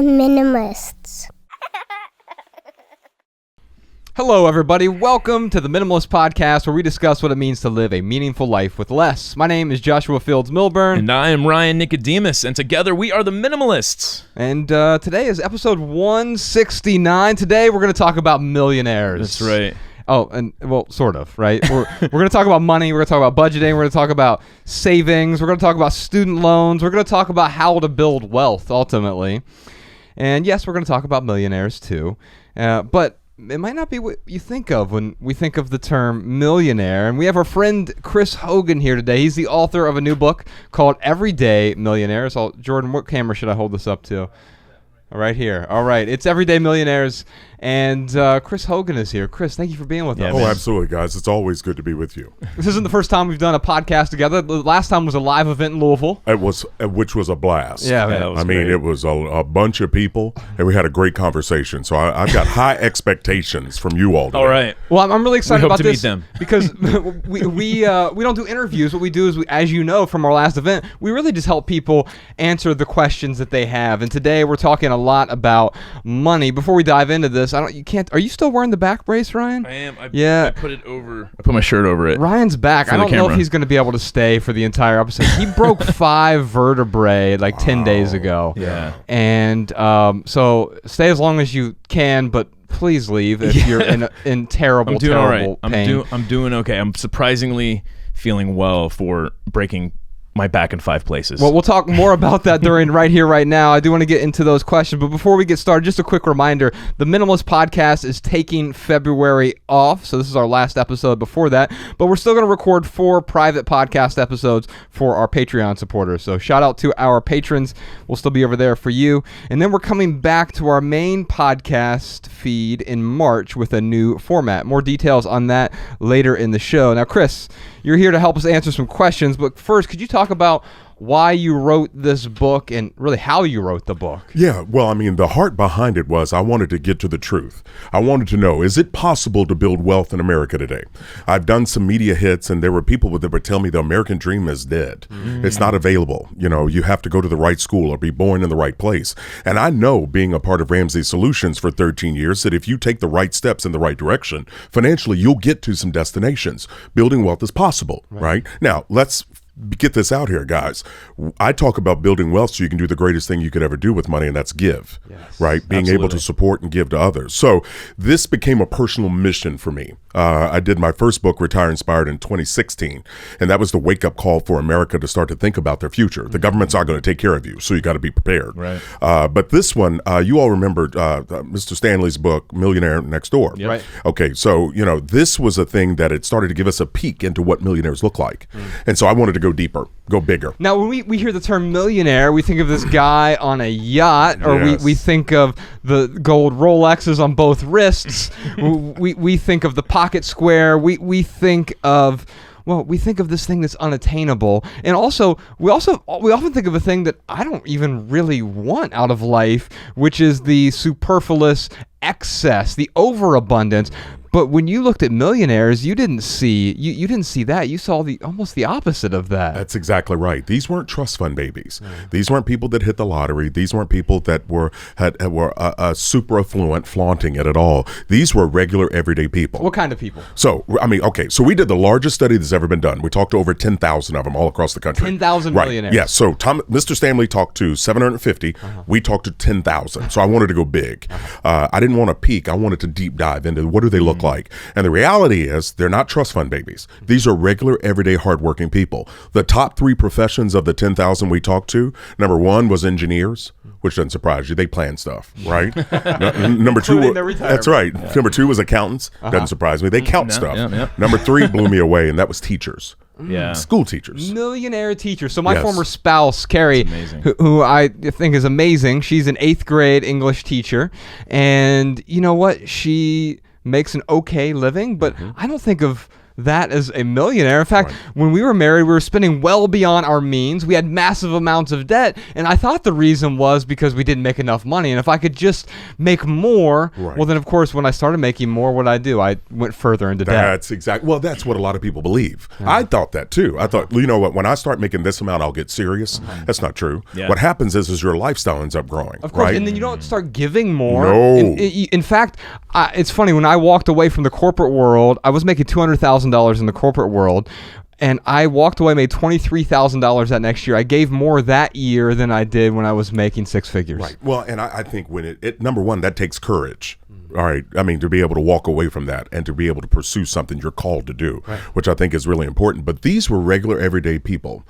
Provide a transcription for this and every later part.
Minimalists. Hello, everybody. Welcome to the Minimalist Podcast, where we discuss what it means to live a meaningful life with less. My name is Joshua Fields Milburn. And I am Ryan Nicodemus, and together we are the Minimalists. And today is episode 169. Today we're going to talk about millionaires. That's right. Oh, and well, sort of, right? We're going to talk about money. We're going to talk about budgeting. We're going to talk about savings. We're going to talk about student loans. We're going to talk about how to build wealth, ultimately. And yes, we're going to talk about millionaires, too. But it might not be what you think of when we think of the term millionaire. And we have our friend Chris Hogan here today. He's the author of a new book called Everyday Millionaires. Jordan, what camera should I hold this up to? Right here. All right. It's Everyday Millionaires. And Chris Hogan is here. Chris, thank you for being with us. Oh, absolutely, guys. It's always good to be with you. This isn't the first time we've done a podcast together. The last time was a live event in Louisville. Which was a blast. Yeah, that was great. It was a bunch of people, and we had a great conversation. So I've got high expectations from you all today. All right. Well, I'm really excited about this. We hope to meet Because we don't do interviews. What we do is, as you know from our last event, we really just help people answer the questions that they have. And today we're talking a lot about money. Before we dive into this, are you still wearing the back brace, Ryan? I am. Yeah. I put it over. I put my shirt over it. Ryan's back. I don't know if he's going to be able to stay for the entire episode. He broke 5 vertebrae like 10 days ago. Yeah. And so stay as long as you can, but please leave if you're in terrible, terrible pain. I'm doing okay. I'm surprisingly feeling well for breaking my back in 5 places. Well, we'll talk more about that right here, right now. I do want to get into those questions, but before we get started, just a quick reminder, the Minimalist Podcast is taking February off, so this is our last episode before that, but we're still going to record 4 private podcast episodes for our Patreon supporters, so shout out to our patrons. We'll still be over there for you, and then we're coming back to our main podcast feed in March with a new format. More details on that later in the show. Now, Chris, you're here to help us answer some questions, but first, could you talk about why you wrote this book and really how you wrote the book? Yeah, well, I mean, the heart behind it was I wanted to get to the truth. I wanted to know, is it possible to build wealth in America today? I've done some media hits, and there were people that would tell me the American dream is dead. It's not available. You know, you have to go to the right school or be born in the right place. And I know, being a part of Ramsey Solutions for 13 years, that if you take the right steps in the right direction, financially, you'll get to some destinations. Building wealth is possible, right? Now, let's get this out here, guys. I talk about building wealth so you can do the greatest thing you could ever do with money, and that's give, right? Being able to support and give to others. So this became a personal mission for me. I did my first book, Retire Inspired, in 2016, and that was the wake-up call for America to start to think about their future. The government's not going to take care of you, so you got to be prepared. Right. But this one, you all remember Mr. Stanley's book, Millionaire Next Door. Yep. Right. Okay, so, you know, this was a thing that it started to give us a peek into what millionaires look like. And so I wanted to go deeper, go bigger. Now, when we hear the term millionaire, we think of this guy on a yacht, or we think of the gold Rolexes on both wrists. we think of the pocket square. We think of this thing that's unattainable, and we often think of a thing that I don't even really want out of life, which is the superfluous excess, the overabundance. But when you looked at millionaires, you didn't see that. You saw almost the opposite of that. That's exactly right. These weren't trust fund babies. These weren't people that hit the lottery. These weren't people that were super affluent, flaunting it at all. These were regular, everyday people. What kind of people? So, I mean, okay, so we did the largest study that's ever been done. We talked to over 10,000 of them all across the country. 10,000 millionaires. Yeah, so Mr. Stanley talked to 750. We talked to 10,000. So I wanted to go big. I didn't want to peek. I wanted to deep dive into what do they look like. And the reality is they're not trust fund babies. These are regular, everyday, hardworking people. The top 3 professions of the 10,000 we talked to, number 1 was engineers, which doesn't surprise you. They plan stuff, right? Number 2, that's right. Yeah. Number 2 was accountants. Doesn't surprise me. They count stuff. Number 3 blew me away, and that was teachers. Yeah. School teachers. Millionaire teachers. So my former spouse, Carrie, who I think is amazing, she's an 8th grade English teacher. And you know what? She makes an okay living, but I don't think of that as a millionaire. In fact, when we were married, we were spending well beyond our means. We had massive amounts of debt, and I thought the reason was because we didn't make enough money. And if I could just make more, well, then of course, when I started making more, what did I do? I went further into debt. That's exactly. Well, that's what a lot of people believe. I thought that too. I thought, you know what? When I start making this amount, I'll get serious. That's not true. What happens is your lifestyle ends up growing. Of course, and then you don't start giving more. No. In fact, it's funny, when I walked away from the corporate world, I was making $200,000 in the corporate world, and I walked away, made $23,000 that next year. I gave more that year than I did when I was making six figures. Right. Well, and I think when it number one, that takes courage. All right. I mean, to be able to walk away from that and to be able to pursue something you're called to do, which I think is really important. But these were regular, everyday people,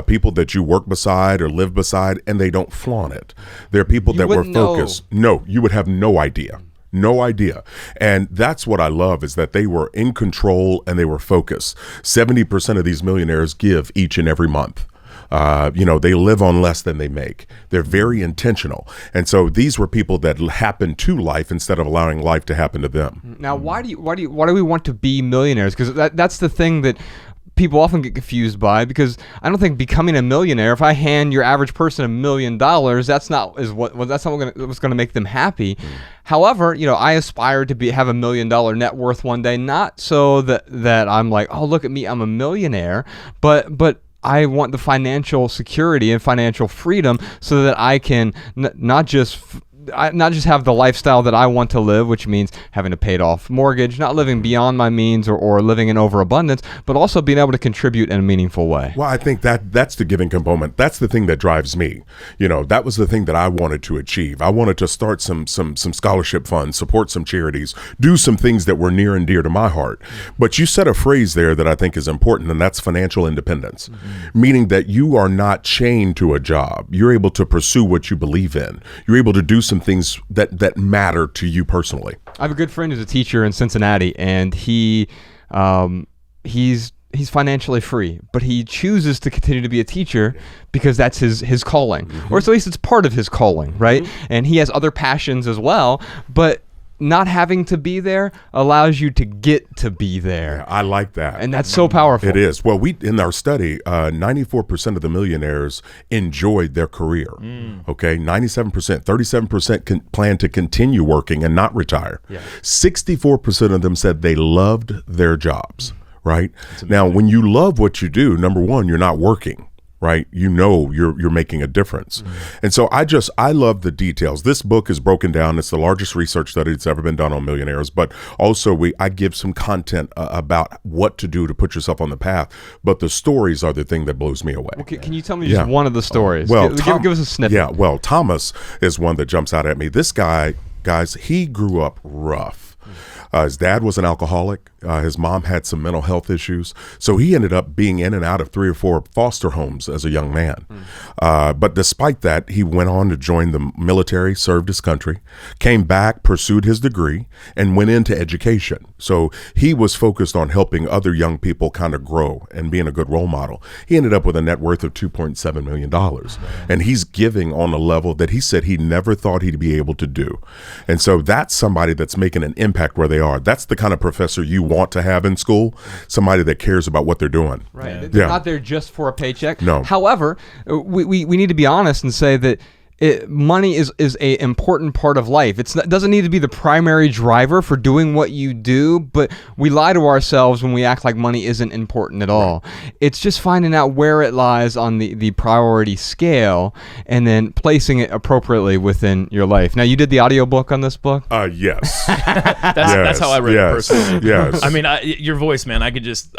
people that you work beside or live beside, and they don't flaunt it. They're people that were focused. No, you would have no idea. No idea. And that's what I love, is that they were in control and they were focused. 70% of these millionaires give each and every month. They live on less than they make. They're very intentional. And so these were people that happened to life instead of allowing life to happen to them. Now, why do we want to be millionaires? Because that's the thing that people often get confused by, because I don't think becoming a millionaire, if I hand your average person $1 million, that's not what's going to make them happy. However, I aspire to have $1 million net worth one day, not so that I'm like, oh, look at me, I'm a millionaire, but I want the financial security and financial freedom so that I can not just have the lifestyle that I want to live, which means having a paid off mortgage, not living beyond my means or living in overabundance, but also being able to contribute in a meaningful way. Well, I think that's the giving component. That's the thing that drives me. That was the thing that I wanted to achieve. I wanted to start some scholarship funds, support some charities, do some things that were near and dear to my heart. But you said a phrase there that I think is important, and that's financial independence, meaning that you are not chained to a job. You're able to pursue what you believe in. You're able to do some things that matter to you personally. I have a good friend who's a teacher in Cincinnati, and he's financially free, but he chooses to continue to be a teacher because that's his calling, or at least it's part of his calling, right? And he has other passions as well, but not having to be there allows you to get to be there. Yeah, I like that. And that's so powerful. It is. Well, in our study, 94% of the millionaires enjoyed their career. Okay, 97%, 37% plan to continue working and not retire. 64% of them said they loved their jobs, right? Now, when you love what you do, number one, you're not working. Right, you're making a difference, and so I love the details. This book is broken down. It's the largest research study that's ever been done on millionaires. But also, I give some content about what to do to put yourself on the path. But the stories are the thing that blows me away. Okay, can you tell me just one of the stories? Well, give us a snippet. Yeah, well, Thomas is one that jumps out at me. This guy, guys, he grew up rough. His dad was an alcoholic. His mom had some mental health issues. So he ended up being in and out of 3 or 4 foster homes as a young man. But despite that, he went on to join the military, served his country, came back, pursued his degree, and went into education. So he was focused on helping other young people kind of grow and being a good role model. He ended up with a net worth of $2.7 million. And he's giving on a level that he said he never thought he'd be able to do. And so that's somebody that's making an impact where they are. That's the kind of professor you want to have in school, somebody that cares about what they're doing. Right. They're not there just for a paycheck. No. However, we need to be honest and say that money is a important part of life. It doesn't need to be the primary driver for doing what you do, but we lie to ourselves when we act like money isn't important at all. It's just finding out where it lies on the priority scale and then placing it appropriately within your life. Now, you did the audiobook on this book? Yes. That's how I read it personally. Yes. I mean, your voice, man, I could just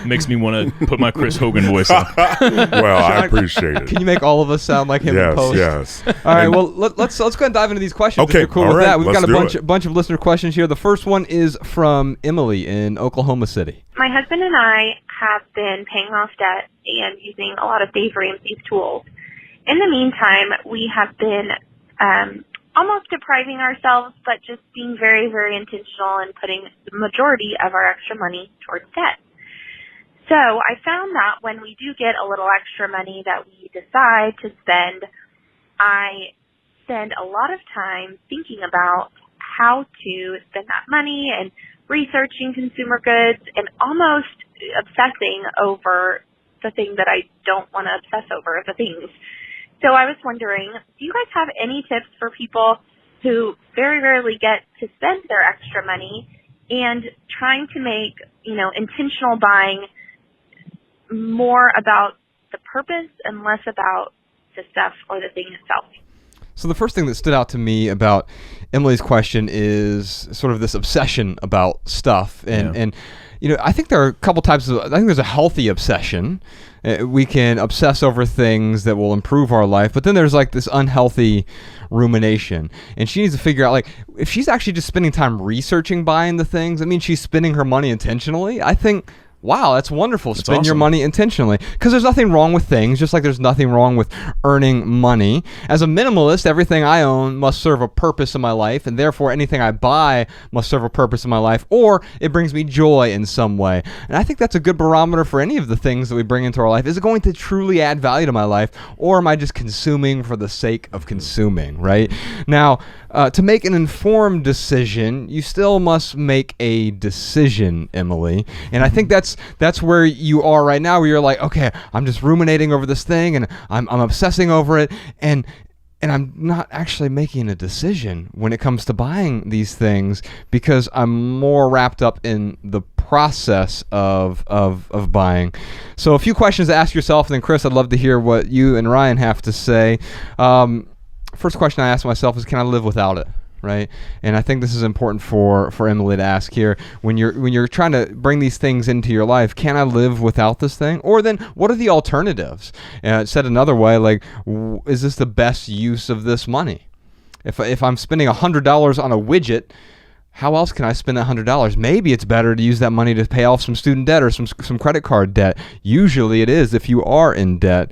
makes me want to put my Chris Hogan voice on. Well, I appreciate it. Can you make all of us sound like him in post? Yes. All right, well, let's go ahead and dive into these questions. Okay, if you're cool with that. We've got a bunch of listener questions here. The first one is from Emily in Oklahoma City. My husband and I have been paying off debt and using a lot of Dave Ramsey's tools. In the meantime, we have been almost depriving ourselves, but just being very, very intentional and putting the majority of our extra money towards debt. So I found that when we do get a little extra money that we decide to spend, I spend a lot of time thinking about how to spend that money and researching consumer goods and almost obsessing over the thing that I don't want to obsess over, the things. So I was wondering, do you guys have any tips for people who very rarely get to spend their extra money and trying to make, intentional buying more about the purpose and less about the stuff or the thing itself? So the first thing that stood out to me about Emily's question is sort of this obsession about stuff. And I think there are a couple types of, I think there's a healthy obsession. We can obsess over things that will improve our life, but then there's like this unhealthy rumination. And she needs to figure out, like, if she's actually just spending time researching buying the things, I mean, she's spending her money intentionally. I think, wow, that's wonderful. Spend your money intentionally. Because there's nothing wrong with things, just like there's nothing wrong with earning money. As a minimalist, everything I own must serve a purpose in my life, and therefore anything I buy must serve a purpose in my life, or it brings me joy in some way. And I think that's a good barometer for any of the things that we bring into our life. Is it going to truly add value to my life, or am I just consuming for the sake of consuming, right? Now, to make an informed decision, you still must make a decision, Emily. And I think that's where you are right now, where you're like, okay, I'm just ruminating over this thing, and I'm obsessing over it, and I'm not actually making a decision when it comes to buying these things, because I'm more wrapped up in the process of buying. So a few questions to ask yourself, and then Chris, I'd love to hear what you and Ryan have to say. First question I ask myself is, can I live without it? Right? And I think this is important for Emily to ask here. When you're trying to bring these things into your life, can I live without this thing? Or then, what are the alternatives? Said another way, like, is this the best use of this money? If I'm spending $100 on a widget, how else can I spend that $100? Maybe it's better to use that money to pay off some student debt or some credit card debt. Usually it is if you are in debt.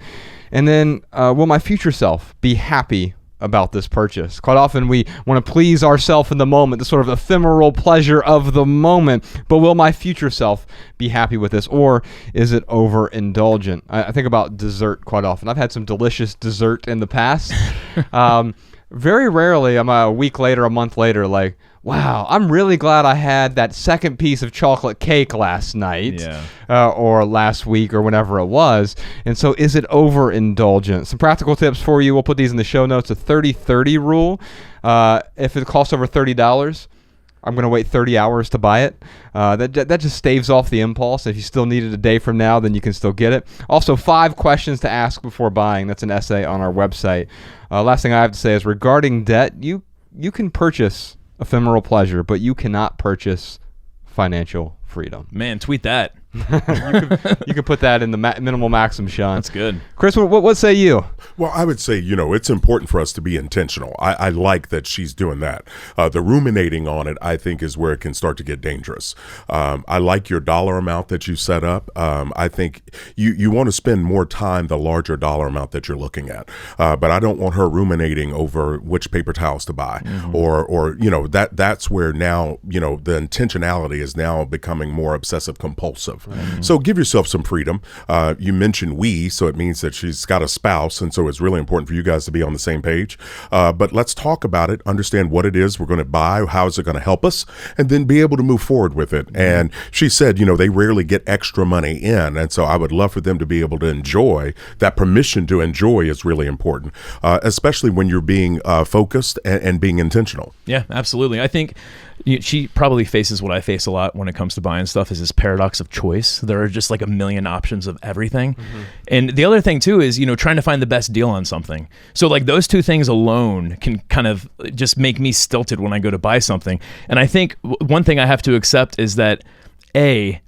And then, will my future self be happy about this purchase? Quite often we want to please ourselves in the moment, the sort of ephemeral pleasure of the moment, but will my future self be happy with this, or is it overindulgent? I think about dessert quite often. I've had some delicious dessert in the past. Very rarely am I a week later, a month later, like, wow, I'm really glad I had that second piece of chocolate cake last night, or last week, or whenever it was. And so, is it overindulgent? Some practical tips for you. We'll put these in the show notes. A 30-30 rule. If it costs over $30, I'm going to wait 30 hours to buy it. That just staves off the impulse. If you still need it a day from now, then you can still get it. Also, 5 questions to ask before buying. That's an essay on our website. Last thing I have to say is, regarding debt, you can purchase ephemeral pleasure, but you cannot purchase financial freedom. Man, tweet that. You can put that in the minimal maxim, Sean. That's good. Chris, what say you? Well, I would say, it's important for us to be intentional. I like that she's doing that. The ruminating on it, I think, is where it can start to get dangerous. I like your dollar amount that you set up. I think you want to spend more time the larger dollar amount that you're looking at. But I don't want her ruminating over which paper towels to buy, or that's where now, the intentionality is now becoming more obsessive compulsive. Right. So give yourself some freedom. You mentioned so it means that she's got a spouse, and so it's really important for you guys to be on the same page. But let's talk about it, understand what it is we're going to buy, how is it going to help us, and then be able to move forward with it. And she said, they rarely get extra money in, and so I would love for them to be able to enjoy. That permission to enjoy is really important, especially when you're being focused and being intentional. Yeah, absolutely. I think she probably faces what I face a lot when it comes to buying stuff, is this paradox of choice. There are just like a million options of everything. And the other thing too is, trying to find the best deal on something. So like those two things alone can kind of just make me stilted when I go to buy something. And I think one thing I have to accept is that I'm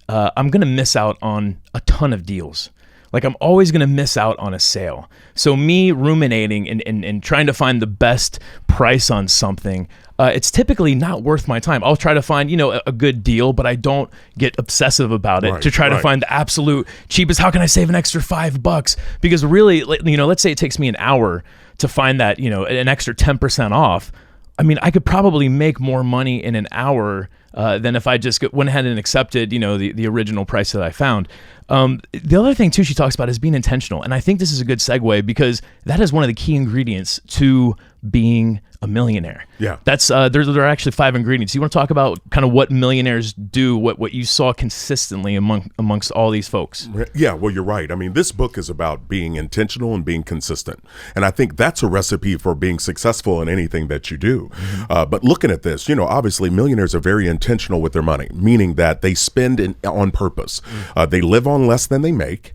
going to miss out on a ton of deals. Like I'm always going to miss out on a sale. So me ruminating and trying to find the best price on something, it's typically not worth my time. I'll try to find, a good deal, but I don't get obsessive about it to try to find the absolute cheapest. How can I save an extra $5? Because really, let's say it takes me an hour to find that, an extra 10% off. I mean, I could probably make more money in an hour than if I just went ahead and accepted, the original price that I found. The other thing too she talks about is being intentional, and I think this is a good segue because that is one of the key ingredients to being a millionaire. Yeah. That's there are actually 5 ingredients. You want to talk about kind of what millionaires do, what you saw consistently amongst all these folks? Yeah, well, you're right. I mean, this book is about being intentional and being consistent. And I think that's a recipe for being successful in anything that you do. But looking at this, obviously millionaires are very intentional with their money, meaning that they spend on purpose. They live on less than they make.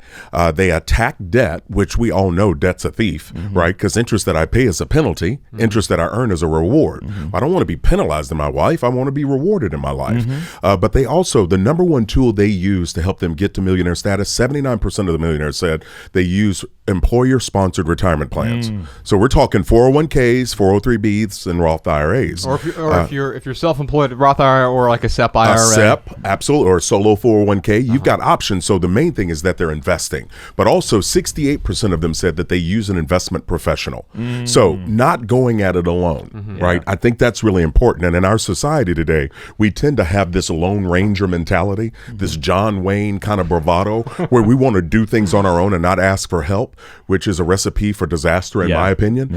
They attack debt, which we all know debt's a thief, right? Because interest that I pay is a penalty. Interest that I earn is a reward. I don't want to be penalized in my life. I want to be rewarded in my life. But they also, the number one tool they use to help them get to millionaire status, 79% of the millionaires said they use employer-sponsored retirement plans. So we're talking 401ks, 403bs, and Roth IRAs. Or if you're self-employed, Roth IRA or like a SEP IRA. A SEP, absolutely, or a solo 401k. You've got options. So the main thing is that they're investing. But also 68% of them said that they use an investment professional. So not going at it alone, right? I think that's really important. And in our society today, we tend to have this Lone Ranger mentality, this John Wayne kind of bravado, where we want to do things on our own and not ask for help, which is a recipe for disaster, in my opinion.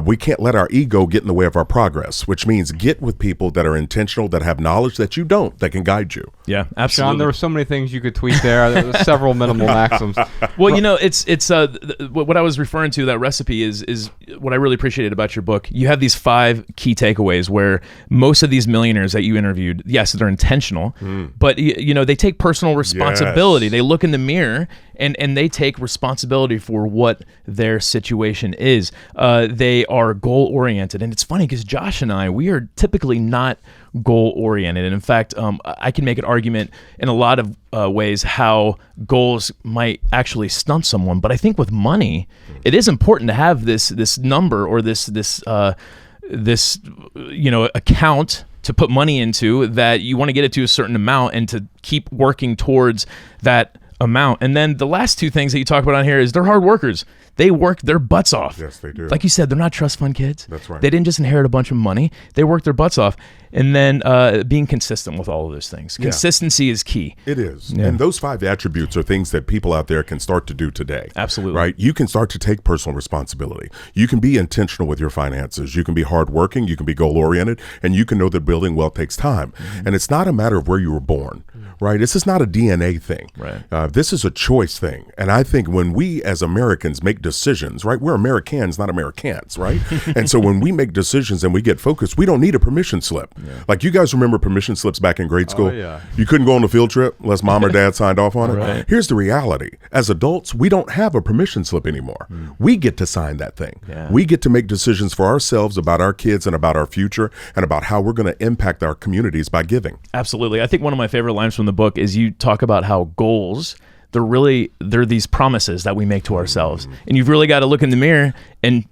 We can't let our ego get in the way of our progress, which means get with people that are intentional, that have knowledge that you don't, that can guide you. Yeah, absolutely. Sean, there were so many things you could tweet there. There were several minimal maxims. Well, it's what I was referring to, that recipe is what I really appreciated about your book. You have these 5 key takeaways where most of these millionaires that you interviewed, yes, they're intentional, but they take personal responsibility. They look in the mirror and they take responsibility for what their situation is. They are goal oriented, and it's funny because Josh and I, we are typically not goal oriented, and in fact, I can make an argument in a lot of ways how goals might actually stunt someone. But I think with money, it is important to have this number or this account to put money into, that you want to get it to a certain amount and to keep working towards that amount. And then the last 2 things that you talk about on here is they're hard workers. They work their butts off. Yes, they do. Like you said, they're not trust fund kids. That's right. They didn't just inherit a bunch of money. They work their butts off. And then being consistent with all of those things. Consistency is key. It is. Yeah. And those 5 attributes are things that people out there can start to do today. Absolutely. Right? You can start to take personal responsibility. You can be intentional with your finances. You can be hardworking. You can be goal-oriented. And you can know that building wealth takes time. And it's not a matter of where you were born. Right? This is not a DNA thing. Right. This is a choice thing. And I think when we as Americans make decisions, right? We're Americans, not Americans, right? And so when we make decisions and we get focused, we don't need a permission slip. Like, you guys remember permission slips back in grade school? You couldn't go on a field trip unless mom or dad signed off on it. Right. Here's the reality. As adults, we don't have a permission slip anymore. We get to sign that thing. We get to make decisions for ourselves about our kids and about our future and about how we're going to impact our communities by giving. Absolutely. I think one of my favorite lines from the book is you talk about how goals, they're these promises that we make to ourselves. And you've really got to look in the mirror and,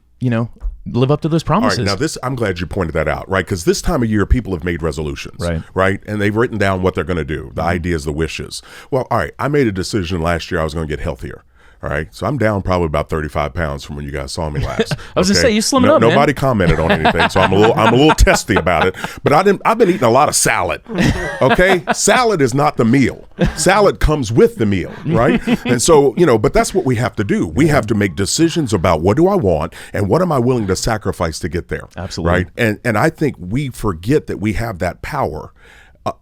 live up to those promises. All right, now I'm glad you pointed that out, right? Because this time of year, people have made resolutions, right? And they've written down what they're going to do, the ideas, the wishes. Well, all right, I made a decision last year I was going to get healthier. All right, so I'm down probably about 35 pounds from when you guys saw me last. I was gonna say, you slimmed up, Nobody commented on anything, so I'm a little testy about it. But I've been eating a lot of salad. Okay, salad is not the meal. Salad comes with the meal, right? And so but that's what we have to do. We have to make decisions about what do I want and what am I willing to sacrifice to get there. Absolutely, right? And I think we forget that we have that power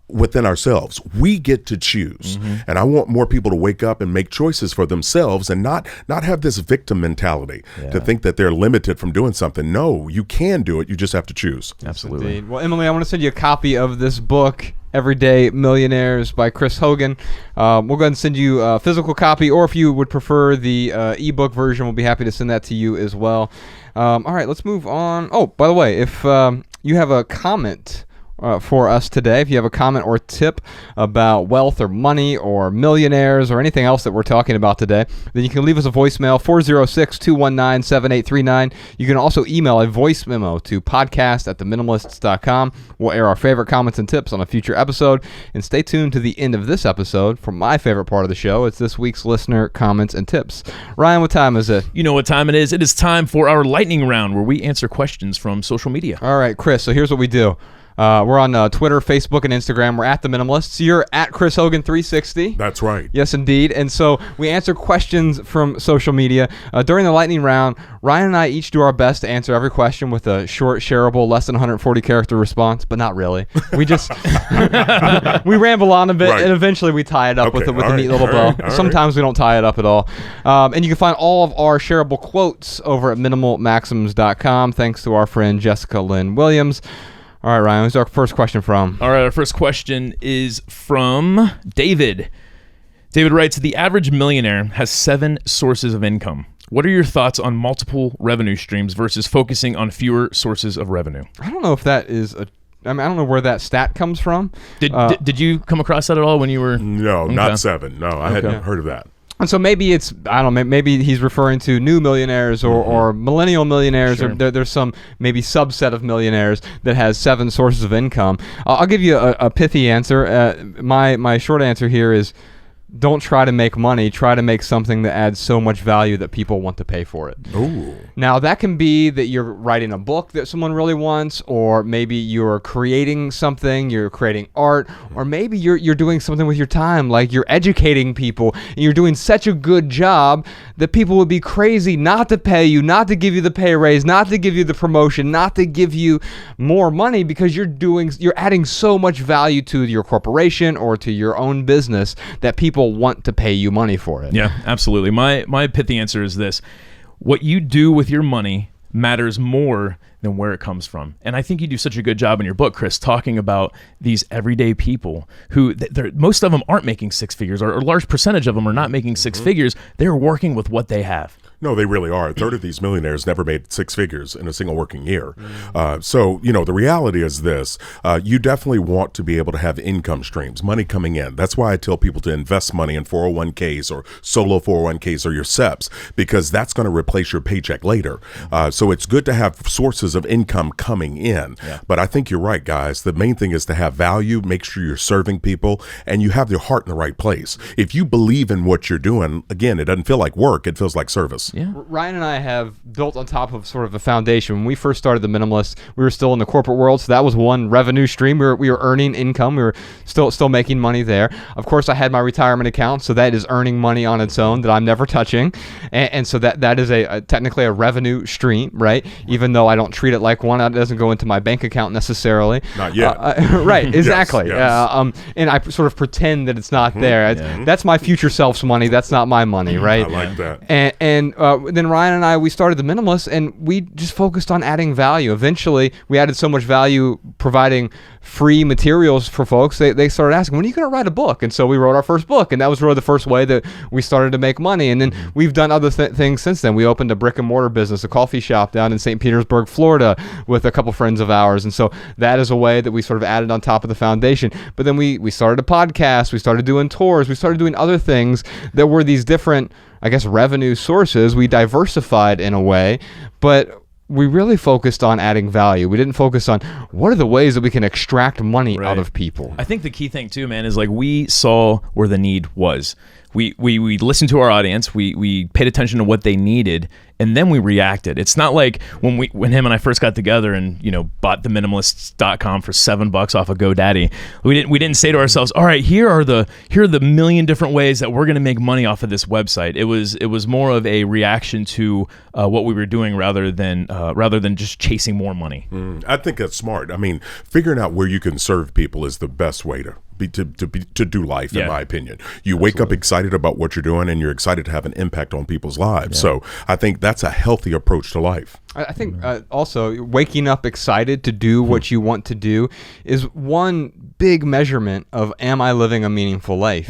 within ourselves. We get to choose. And I want more people to wake up and make choices for themselves and not have this victim mentality to think that they're limited from doing something. No, you can do it. You just have to choose. Absolutely. Indeed. Well, Emily, I want to send you a copy of this book, Everyday Millionaires by Chris Hogan. We'll go ahead and send you a physical copy, or if you would prefer the ebook version, we'll be happy to send that to you as well. All right, let's move on. Oh, by the way, if you have a comment for us today, if you have a comment or tip about wealth or money or millionaires or anything else that we're talking about today, then you can leave us a voicemail, 406-219-7839. You can also email a voice memo to podcast@theminimalists.com. We'll air our favorite comments and tips on a future episode. And stay tuned to the end of this episode for my favorite part of the show. It's this week's listener comments and tips. Ryan, what time is it? You know what time it is. It is time for our lightning round, where we answer questions from social media. All right, Chris, so here's what we do. We're on Twitter, Facebook, and Instagram. We're at The Minimalists. You're at Chris Hogan 360. That's right. Yes, indeed. And so we answer questions from social media. During the lightning round, Ryan and I each do our best to answer every question with a short, shareable, less than 140 character response, but not really. We just we ramble on a bit, and eventually we tie it up with a neat little bow. Sometimes we don't tie it up at all. And you can find all of our shareable quotes over at minimalmaxims.com. Thanks to our friend Jessica Lynn Williams. All right, Ryan, who's our first question from? All right, our first question is from David. David writes, the average millionaire has 7 sources of income. What are your thoughts on multiple revenue streams versus focusing on fewer sources of revenue? I don't know if that is I don't know where that stat comes from. Did you come across that at all when you were? No, not 7. No, I hadn't heard of that. And so maybe it's, I don't know, maybe he's referring to new millionaires or millennial millionaires, Sure. or there's some maybe subset of millionaires that has 7 sources of income. I'll give you a pithy answer. My short answer here is, don't try to make money. Try to make something that adds so much value that people want to pay for it. Ooh. Now, that can be that you're writing a book that someone really wants, or maybe you're creating something, you're creating art, or maybe you're doing something with your time, like you're educating people, and you're doing such a good job that people would be crazy not to pay you, not to give you the pay raise, not to give you the promotion, not to give you more money, because you're adding so much value to your corporation or to your own business that people want to pay you money for it. Yeah, absolutely. My pithy answer is this. What you do with your money matters more than where it comes from. And I think you do such a good job in your book, Chris, talking about these everyday people who, most of them aren't making 6 figures, or a large percentage of them are not making 6 figures. They're working with what they have. No, they really are. A third of these millionaires never made 6 figures in a single working year. So, the reality is this. You definitely want to be able to have income streams, money coming in. That's why I tell people to invest money in 401ks or solo 401ks or your SEPs, because that's going to replace your paycheck later. So it's good to have sources of income coming in. Yeah. But I think you're right, guys. The main thing is to have value, make sure you're serving people, and you have your heart in the right place. If you believe in what you're doing, again, it doesn't feel like work. It feels like service. Yeah. Ryan and I have built on top of sort of a foundation. When we first started The Minimalists, we were still in the corporate world, so that was one revenue stream. We were earning income. We were still making money there. Of course, I had my retirement account, so that is earning money on its own that I'm never touching. And so that is technically a revenue stream, right? Even though I don't treat it like one, it doesn't go into my bank account necessarily. Not yet. Right, exactly. Yes. And I sort of pretend that it's not there. That's my future self's money. That's not my money, right? I like that. And then Ryan and I, we started The Minimalists, and we just focused on adding value. Eventually, we added so much value providing free materials for folks, they started asking, when are you going to write a book? And so we wrote our first book, and that was really the first way that we started to make money. And then we've done other things since then. We opened a brick and mortar business, a coffee shop down in St. Petersburg, Florida, with a couple friends of ours. And so that is a way that we sort of added on top of the foundation. But then we started a podcast, we started doing tours, we started doing other things that were these different, I guess, revenue sources. We diversified in a way, but we really focused on adding value. We didn't focus on what are the ways that we can extract money out of people. I think the key thing too, man, is like we saw where the need was. We listened to our audience. We paid attention to what they needed, and then we reacted. It's not like when him and I first got together and bought theminimalists.com for $7 off of GoDaddy. We didn't say to ourselves, all right, here are the million different ways that we're going to make money off of this website. It was more of a reaction to what we were doing rather than just chasing more money. I think that's smart. I mean, figuring out where you can serve people is the best way to do life, in my opinion. You wake up excited about what you're doing, and you're excited to have an impact on people's lives. So I think that's a healthy approach to life. I think also waking up excited to do what you want to do is one big measurement of, am I living a meaningful life?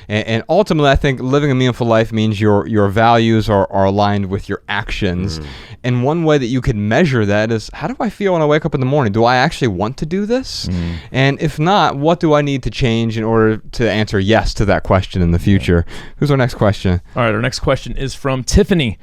And ultimately, I think living a meaningful life means your values are aligned with your actions. And one way that you can measure that is, how do I feel when I wake up in the morning? Do I actually want to do this? And if not, what do I need to change in order to answer yes to that question in the future? Who's our next question? All right, our next question is from Tiffany.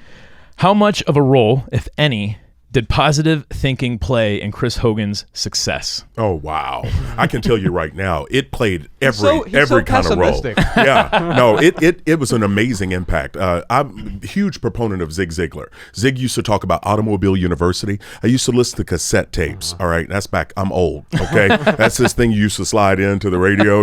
How much of a role, if any, Did positive thinking play in Chris Hogan's success? Oh, wow. I can tell you right now, it played every so kind of role. pessimistic. Yeah. No, it was an amazing impact. I'm a huge proponent of Zig Ziglar. Zig used to talk about Automobile University. I used to listen to cassette tapes. All right. That's back. I'm old. Okay. That's this thing you used to slide into the radio,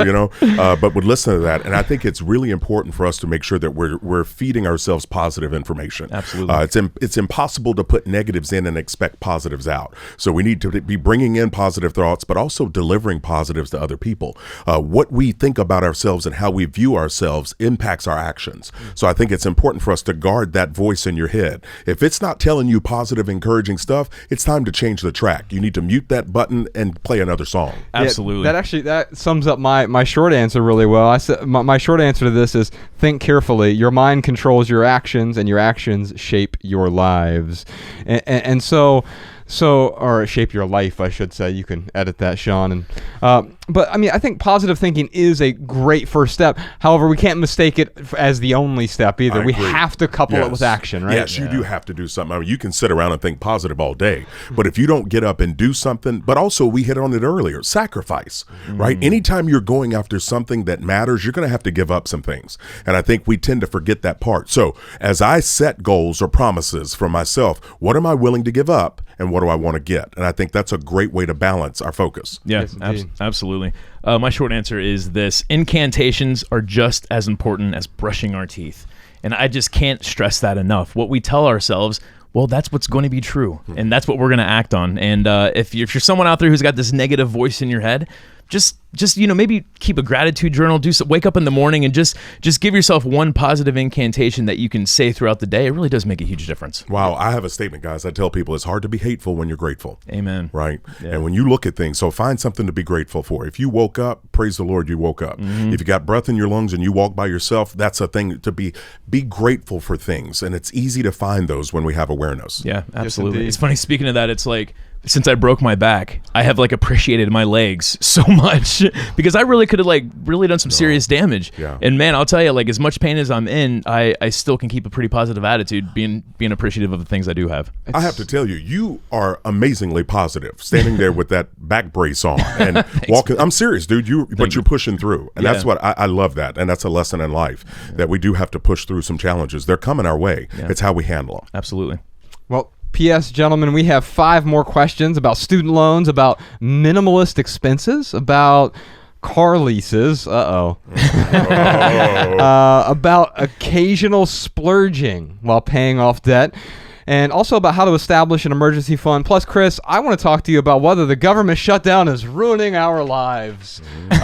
but would listen to that. And I think it's really important for us to make sure that we're feeding ourselves positive information. Absolutely. It's impossible to put negatives in and expect positives out. So we need to be bringing in positive thoughts, but also delivering positives to other people. What we think about ourselves and how we view ourselves impacts our actions. So I think it's important for us to guard that voice in your head. If it's not telling you positive, encouraging stuff, it's time to change the track. You need to mute that button and play another song. Absolutely. Yeah, that sums up my short answer really well. I said my short answer to this is think carefully. Your mind controls your actions, and your actions shape your lives. And so, or shape your life, I should say. You can edit that, Sean. But I mean, I think positive thinking is a great first step. However, we can't mistake it as the only step either. We have to couple it with action, right? Yes, you do have to do something. I mean, you can sit around and think positive all day, but if you don't get up and do something, but also we hit on it earlier, sacrifice, right? Anytime you're going after something that matters, you're going to have to give up some things. And I think we tend to forget that part. So as I set goals or promises for myself, what am I willing to give up and what do I want to get? And I think that's a great way to balance our focus. Yeah, Yes, absolutely. My short answer is this: incantations are just as important as brushing our teeth. And I just can't stress that enough. What we tell ourselves, well, that's what's going to be true. And that's what we're going to act on. And if you're someone out there who's got this negative voice in your head, just maybe keep a gratitude journal. Wake up in the morning and just give yourself one positive incantation that you can say throughout the day. It really does make a huge difference. Wow, I have a statement, guys. I tell people it's hard to be hateful when you're grateful. Amen. Right? Yeah. And when you look at things, so find something to be grateful for. If you woke up, praise the Lord, you woke up. If you got breath in your lungs and you walk by yourself, that's a thing to be grateful for things. And it's easy to find those when we have awareness. Yeah, absolutely. Yes, It's funny, speaking of that, it's like, since I broke my back, I have appreciated my legs so much because I really could have really done some serious damage. Yeah. And man, I'll tell you, as much pain as I'm in, I still can keep a pretty positive attitude, being appreciative of the things I do have. I have to tell you, you are amazingly positive, standing there with that back brace on and walking. I'm serious, dude. You're pushing through, and that's what I love. That, and that's a lesson in life that we do have to push through some challenges. They're coming our way. Yeah. It's how we handle them. Absolutely. Well, P.S. gentlemen, we have 5 more questions about student loans, about minimalist expenses, about car leases, about occasional splurging while paying off debt, and also about how to establish an emergency fund. Plus, Chris, I want to talk to you about whether the government shutdown is ruining our lives. We're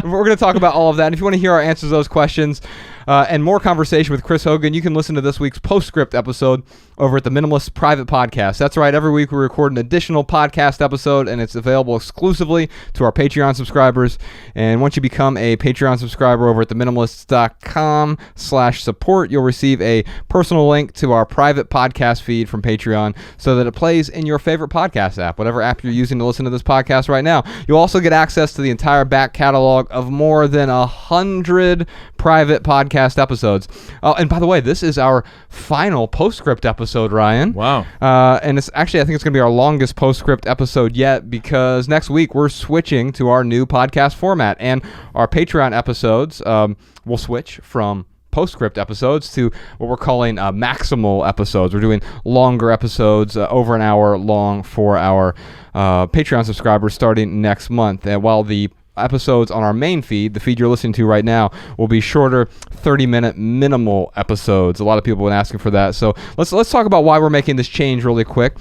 going to talk about all of that. And if you want to hear our answers to those questions and more conversation with Chris Hogan, you can listen to this week's Postscript episode over at the Minimalists Private Podcast. That's right. Every week we record an additional podcast episode, and it's available exclusively to our Patreon subscribers. And once you become a Patreon subscriber over at theminimalists.com/support, you'll receive a personal link to our private podcast feed from Patreon so that it plays in your favorite podcast app, whatever app you're using to listen to this podcast right now. You'll also get access to the entire back catalog of more than 100 private podcast episodes. And by the way, this is our final Postscript episode, Ryan. Wow. And it's actually, I think it's going to be our longest Postscript episode yet, because next week we're switching to our new podcast format, and our Patreon episodes will switch from Postscript episodes to what we're calling maximal episodes. We're doing longer episodes, over an hour long for our Patreon subscribers starting next month. And while the episodes on our main feed, the feed you're listening to right now, will be shorter 30-minute minimal episodes. A lot of people have been asking for that. So let's talk about why we're making this change really quick.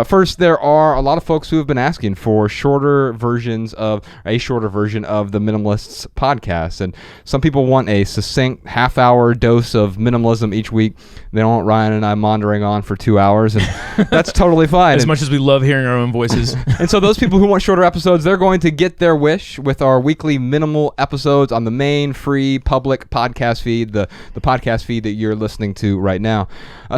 First, there are a lot of folks who have been asking for a shorter version of the Minimalists podcast. And some people want a succinct half-hour dose of minimalism each week. They don't want Ryan and I maundering on for 2 hours, and that's totally fine. As much as we love hearing our own voices. And so those people who want shorter episodes, they're going to get their wish with our weekly minimal episodes on the main free public podcast feed, the podcast feed that you're listening to right now.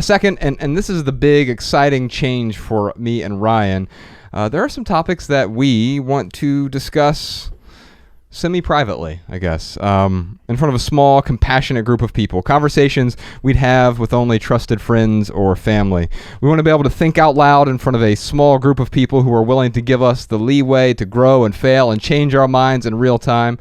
Second, and this is the big exciting change for me and Ryan, there are some topics that we want to discuss semi-privately, I guess, in front of a small, compassionate group of people. Conversations we'd have with only trusted friends or family. We want to be able to think out loud in front of a small group of people who are willing to give us the leeway to grow and fail and change our minds in real time.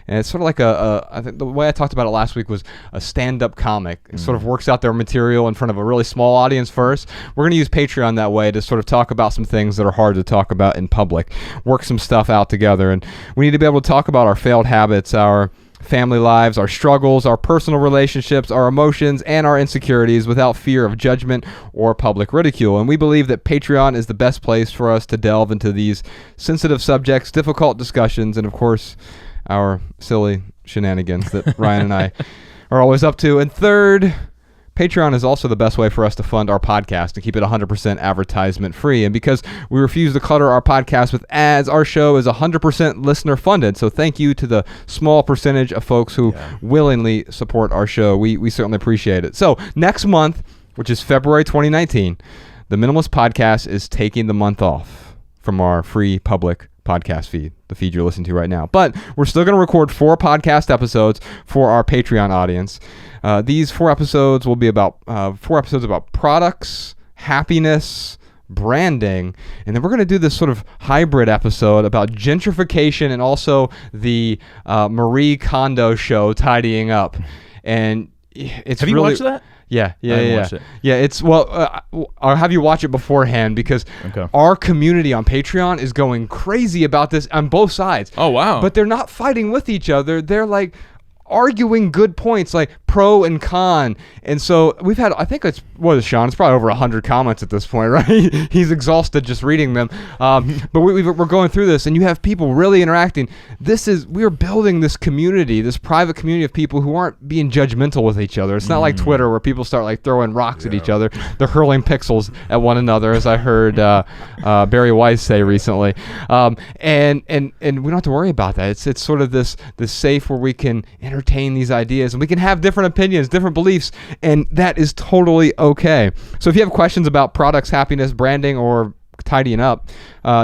And it's sort of like I think the way I talked about it last week was a stand-up comic. It sort of works out their material in front of a really small audience first. We're going to use Patreon that way to sort of talk about some things that are hard to talk about in public, work some stuff out together. And we need to be able to talk about our failed habits, our family lives, our struggles, our personal relationships, our emotions, and our insecurities without fear of judgment or public ridicule. And we believe that Patreon is the best place for us to delve into these sensitive subjects, difficult discussions, and of course, our silly shenanigans that Ryan and I are always up to. And third, Patreon is also the best way for us to fund our podcast and keep it 100% advertisement free. And because we refuse to clutter our podcast with ads, our show is 100% listener funded. So thank you to the small percentage of folks who willingly support our show. We certainly appreciate it. So next month, which is February 2019, the Minimalist Podcast is taking the month off from our free public podcast feed, the feed you're listening to right now. But we're still going to record 4 podcast episodes for our Patreon audience. These 4 episodes will be about 4 episodes about products, happiness, branding, and then we're going to do this sort of hybrid episode about gentrification and also the Marie Kondo show, Tidying Up. And it's Have you watched that? Yeah. Watched it. Yeah, it's, I'll have you watch it beforehand because our community on Patreon is going crazy about this on both sides. Oh, wow. But they're not fighting with each other. They're like arguing good points, like pro and con. And so we've had, I think it's, what is Sean? It's probably over 100 comments at this point, right? He's exhausted just reading them. But we're going through this, and you have people really interacting. We're building this community, this private community of people who aren't being judgmental with each other. It's not like Twitter where people start like throwing rocks at each other. They're hurling pixels at one another, as I heard Barry Weiss say recently. And we don't have to worry about that. It's sort of this safe where we can entertain these ideas and we can have different opinions, different beliefs, and that is totally okay. So if you have questions about products, happiness, branding, or tidying up,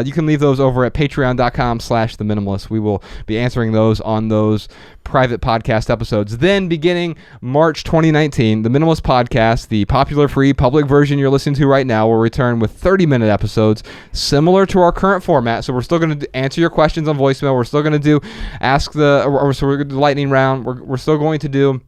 you can leave those over at patreon.com/theminimalist. We will be answering those on those private podcast episodes. Then beginning March 2019, the Minimalist Podcast, the popular free public version you're listening to right now, will return with 30-minute episodes similar to our current format. So we're still going to answer your questions on voicemail. We're still going to do we're going to do lightning round. We're still going to do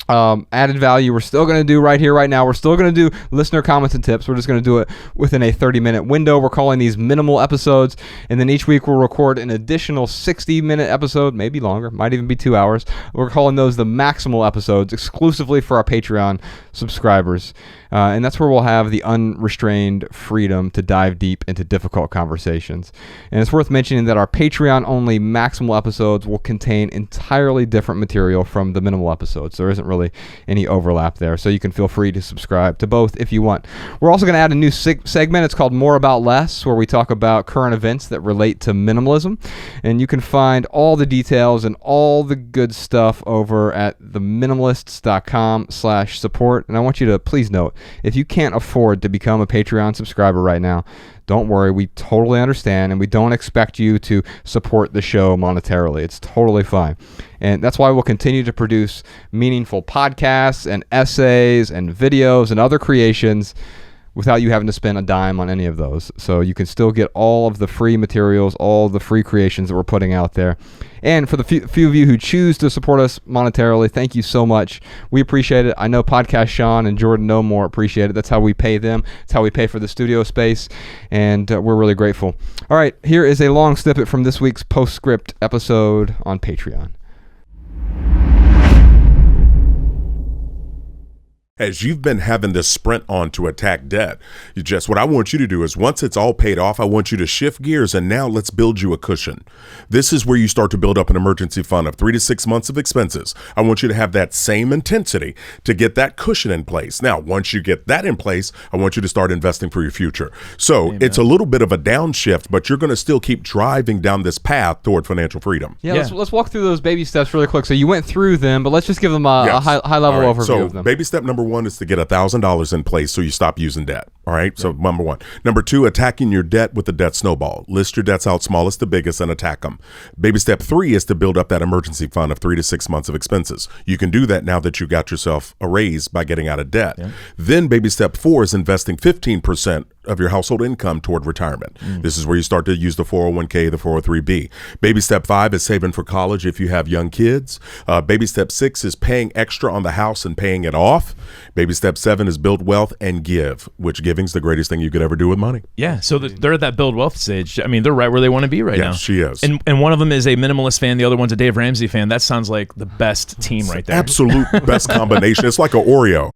added value. We're still going to do right here, right now. We're still going to do listener comments and tips. We're just going to do it within a 30-minute window. We're calling these minimal episodes. And then each week we'll record an additional 60-minute episode, maybe longer, might even be 2 hours. We're calling those the maximal episodes exclusively for our Patreon subscribers. And that's where we'll have the unrestrained freedom to dive deep into difficult conversations. And it's worth mentioning that our Patreon-only maximal episodes will contain entirely different material from the minimal episodes. There isn't really any overlap there, so you can feel free to subscribe to both if you want. We're also going to add a new segment. It's called More About Less, where we talk about current events that relate to minimalism. And you can find all the details and all the good stuff over at theminimalists.com/support. And I want you to please note, if you can't afford to become a Patreon subscriber right now, don't worry. We totally understand, and we don't expect you to support the show monetarily. It's totally fine. And that's why we'll continue to produce meaningful podcasts and essays and videos and other creations without you having to spend a dime on any of those. So you can still get all of the free materials, all the free creations that we're putting out there. And for the few of you who choose to support us monetarily, thank you so much. We appreciate it. I know Podcast Sean and Jordan No More appreciate it. That's how we pay them. It's how we pay for the studio space. And we're really grateful. All right, here is a long snippet from this week's Postscript episode on Patreon. As you've been having this sprint on to attack debt, what I want you to do is once it's all paid off, I want you to shift gears and now let's build you a cushion. This is where you start to build up an emergency fund of 3 to 6 months of expenses. I want you to have that same intensity to get that cushion in place. Now, once you get that in place, I want you to start investing for your future. So It's a little bit of a downshift, but you're going to still keep driving down this path toward financial freedom. Yeah. Let's walk through those baby steps really quick. So you went through them, but let's just give them a high level overview of them. Baby step number one is to get $1,000 in place so you stop using debt. All right. So number one. Number two, attacking your debt with the debt snowball. List your debts out smallest to biggest and attack them. Baby step 3 is to build up that emergency fund of 3 to 6 months of expenses. You can do that now that you got yourself a raise by getting out of debt. Yeah. Then baby step 4 is investing 15% of your household income toward retirement. This is where you start to use the 401k, the 403b. Baby step 5 is saving for college if you have young kids. Baby step 6 is paying extra on the house and paying it off. Baby step 7 is build wealth and give, which giving's the greatest thing you could ever do with money. Yeah, so they're at that build wealth stage. I mean, they're right where they want to be right now. Yes, she is. And one of them is a minimalist fan. The other one's a Dave Ramsey fan. That sounds like the best team right there. Absolute best combination. It's like an Oreo.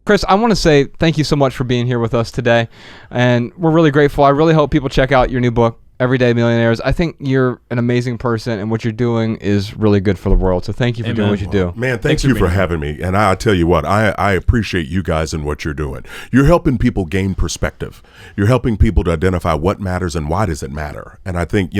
Chris, I want to say thank you so much for being here with us today, and we're really grateful. I really hope people check out your new book, Everyday Millionaires. I think you're an amazing person, and what you're doing is really good for the world. So thank you for doing what you do. Man, thank you for having me. And I tell you what, I appreciate you guys and what you're doing. You're helping people gain perspective. You're helping people to identify what matters and why does it matter. And I think,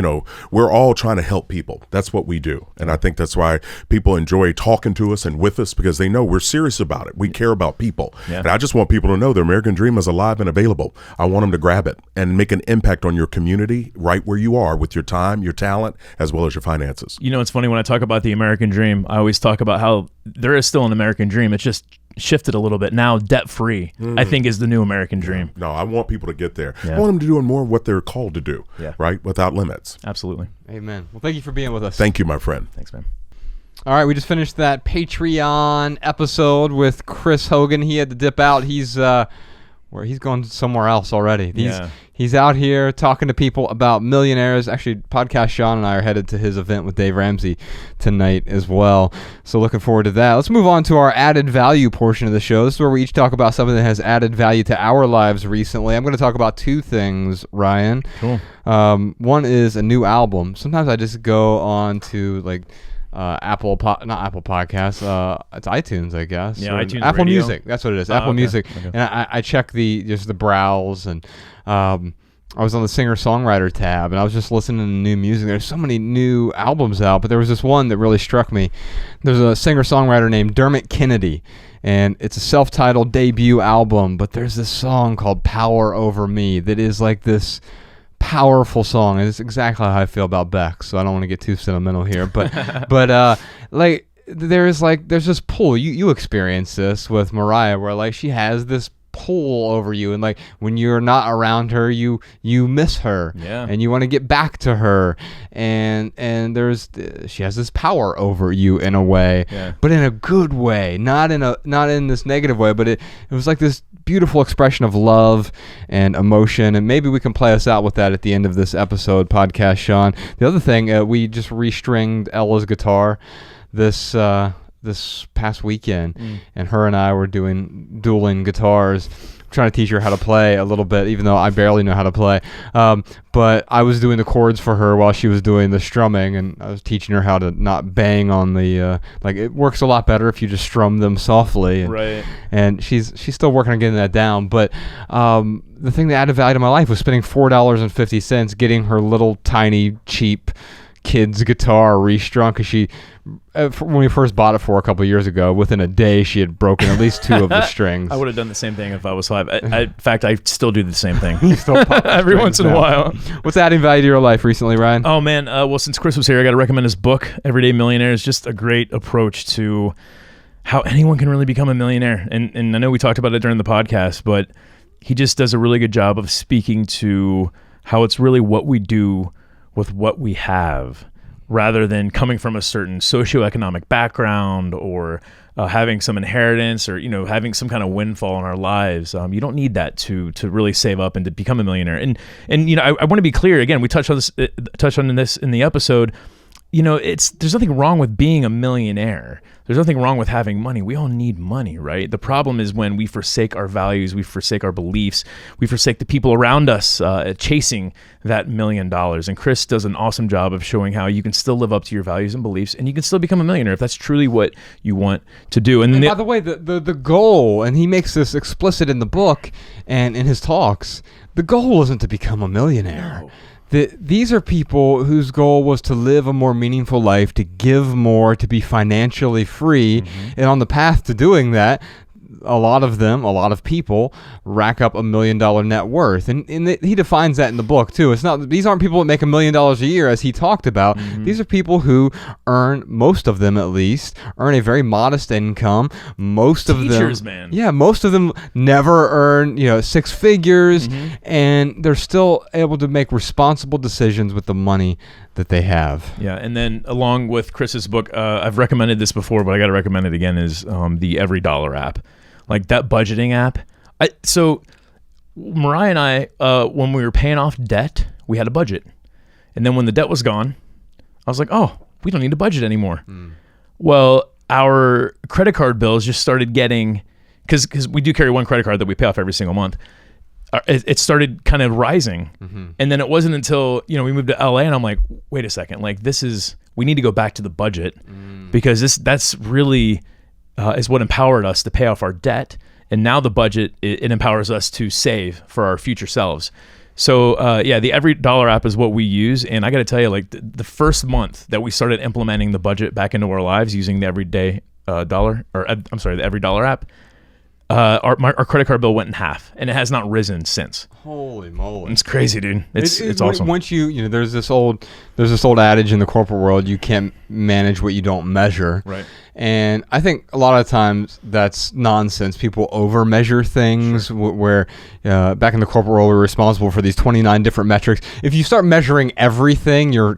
we're all trying to help people. That's what we do. And I think that's why people enjoy talking to us and with us, because they know we're serious about it. We care about people. Yeah. And I just want people to know the American dream is alive and available. I want them to grab it and make an impact on your community right where you are with your time, your talent, as well as your finances. It's funny when I talk about the American dream, I always talk about how there is still an American dream. It's just shifted a little bit. Now debt-free, I think, is the new American dream. No, I want people to get there. Yeah. I want them to do more of what they're called to do, right? Without limits. Absolutely. Amen. Well, thank you for being with us. Thank you, my friend. Thanks, man. All right, we just finished that Patreon episode with Chris Hogan. He had to dip out. He's going somewhere else already. He's out here talking to people about millionaires. Actually, Podcast Sean and I are headed to his event with Dave Ramsey tonight as well. So looking forward to that. Let's move on to our added value portion of the show. This is where we each talk about something that has added value to our lives recently. I'm going to talk about 2 things, Ryan. Cool. One is a new album. Sometimes I just go on to not Apple Podcasts. It's iTunes, I guess. Yeah, iTunes Apple Radio. Music. That's what it is. Apple Music. Okay. And I check the browse, and I was on the singer-songwriter tab, and I was just listening to new music. There's so many new albums out, but there was this one that really struck me. There's a singer-songwriter named Dermot Kennedy, and it's a self-titled debut album, but there's this song called Power Over Me that is like this powerful song, and it's exactly how I feel about Beck, so I don't want to get too sentimental here, but there's this pull. You experience this with Mariah, where she has this pull over you, and when you're not around her, you miss her, and you want to get back to her, and she has this power over you in a way, but in a good way, not in this negative way, but it was like this beautiful expression of love and emotion, and maybe we can play us out with that at the end of this episode, Podcast Sean. The other thing, we just restringed Ella's guitar this past weekend, and her and I were doing dueling guitars, trying to teach her how to play a little bit, even though I barely know how to play. But I was doing the chords for her while she was doing the strumming, and I was teaching her how to not bang on the it works a lot better if you just strum them softly. Right. And she's still working on getting that down. But the thing that added value to my life was spending $4.50 getting her little tiny cheap kid's guitar restrung, because she, when we first bought it for a couple of years ago, within a day she had broken at least 2 of the strings. I would have done the same thing if I was 5. In fact, I still do the same thing. You still pop every once in a while. What's adding value to your life recently, Ryan? Oh man, well, since Chris was here, I got to recommend his book, Everyday Millionaires. Just a great approach to how anyone can really become a millionaire. And I know we talked about it during the podcast, but he just does a really good job of speaking to how it's really what we do with what we have, rather than coming from a certain socioeconomic background or having some inheritance or having some kind of windfall in our lives. You don't need that to really save up and to become a millionaire. And I want to be clear again. We touched on this in the episode. There's nothing wrong with being a millionaire. There's nothing wrong with having money. We all need money, right? The problem is when we forsake our values, we forsake our beliefs, we forsake the people around us chasing that $1 million. And Chris does an awesome job of showing how you can still live up to your values and beliefs, and you can still become a millionaire if that's truly what you want to do. And by the way, the goal, and he makes this explicit in the book and in his talks, the goal isn't to become a millionaire. No. these are people whose goal was to live a more meaningful life, to give more, to be financially free. And on the path to doing that, a lot of people rack up $1 million net worth. And he defines that in the book too. These aren't people that make $1 million a year, as he talked about. These are people who most of them at least, earn a very modest income. Most of them never earn, 6 figures, and they're still able to make responsible decisions with the money that they have. Yeah, and then along with Chris's book, I've recommended this before, but I got to recommend it again, is the Every Dollar app. Like that budgeting app. So Mariah and I, when we were paying off debt, we had a budget. And then when the debt was gone, I was like, oh, we don't need a budget anymore. Well, our credit card bills just started getting, because we do carry one credit card that we pay off every single month. It started kind of rising. And then it wasn't until, we moved to LA and I'm like, wait a second, like we need to go back to the budget because that's really is what empowered us to pay off our debt. And now the budget, it empowers us to save for our future selves. So the Every Dollar app is what we use. And I got to tell you, like the first month that we started implementing the budget back into our lives using the the Every Dollar app, our credit card bill went in half, and it has not risen since. Holy moly! It's crazy, dude. It's awesome. Once there's this old adage in the corporate world: you can't manage what you don't measure. Right. And I think a lot of times that's nonsense. People over-measure things. Where back in the corporate world, we're responsible for these 29 different metrics. If you start measuring everything, you're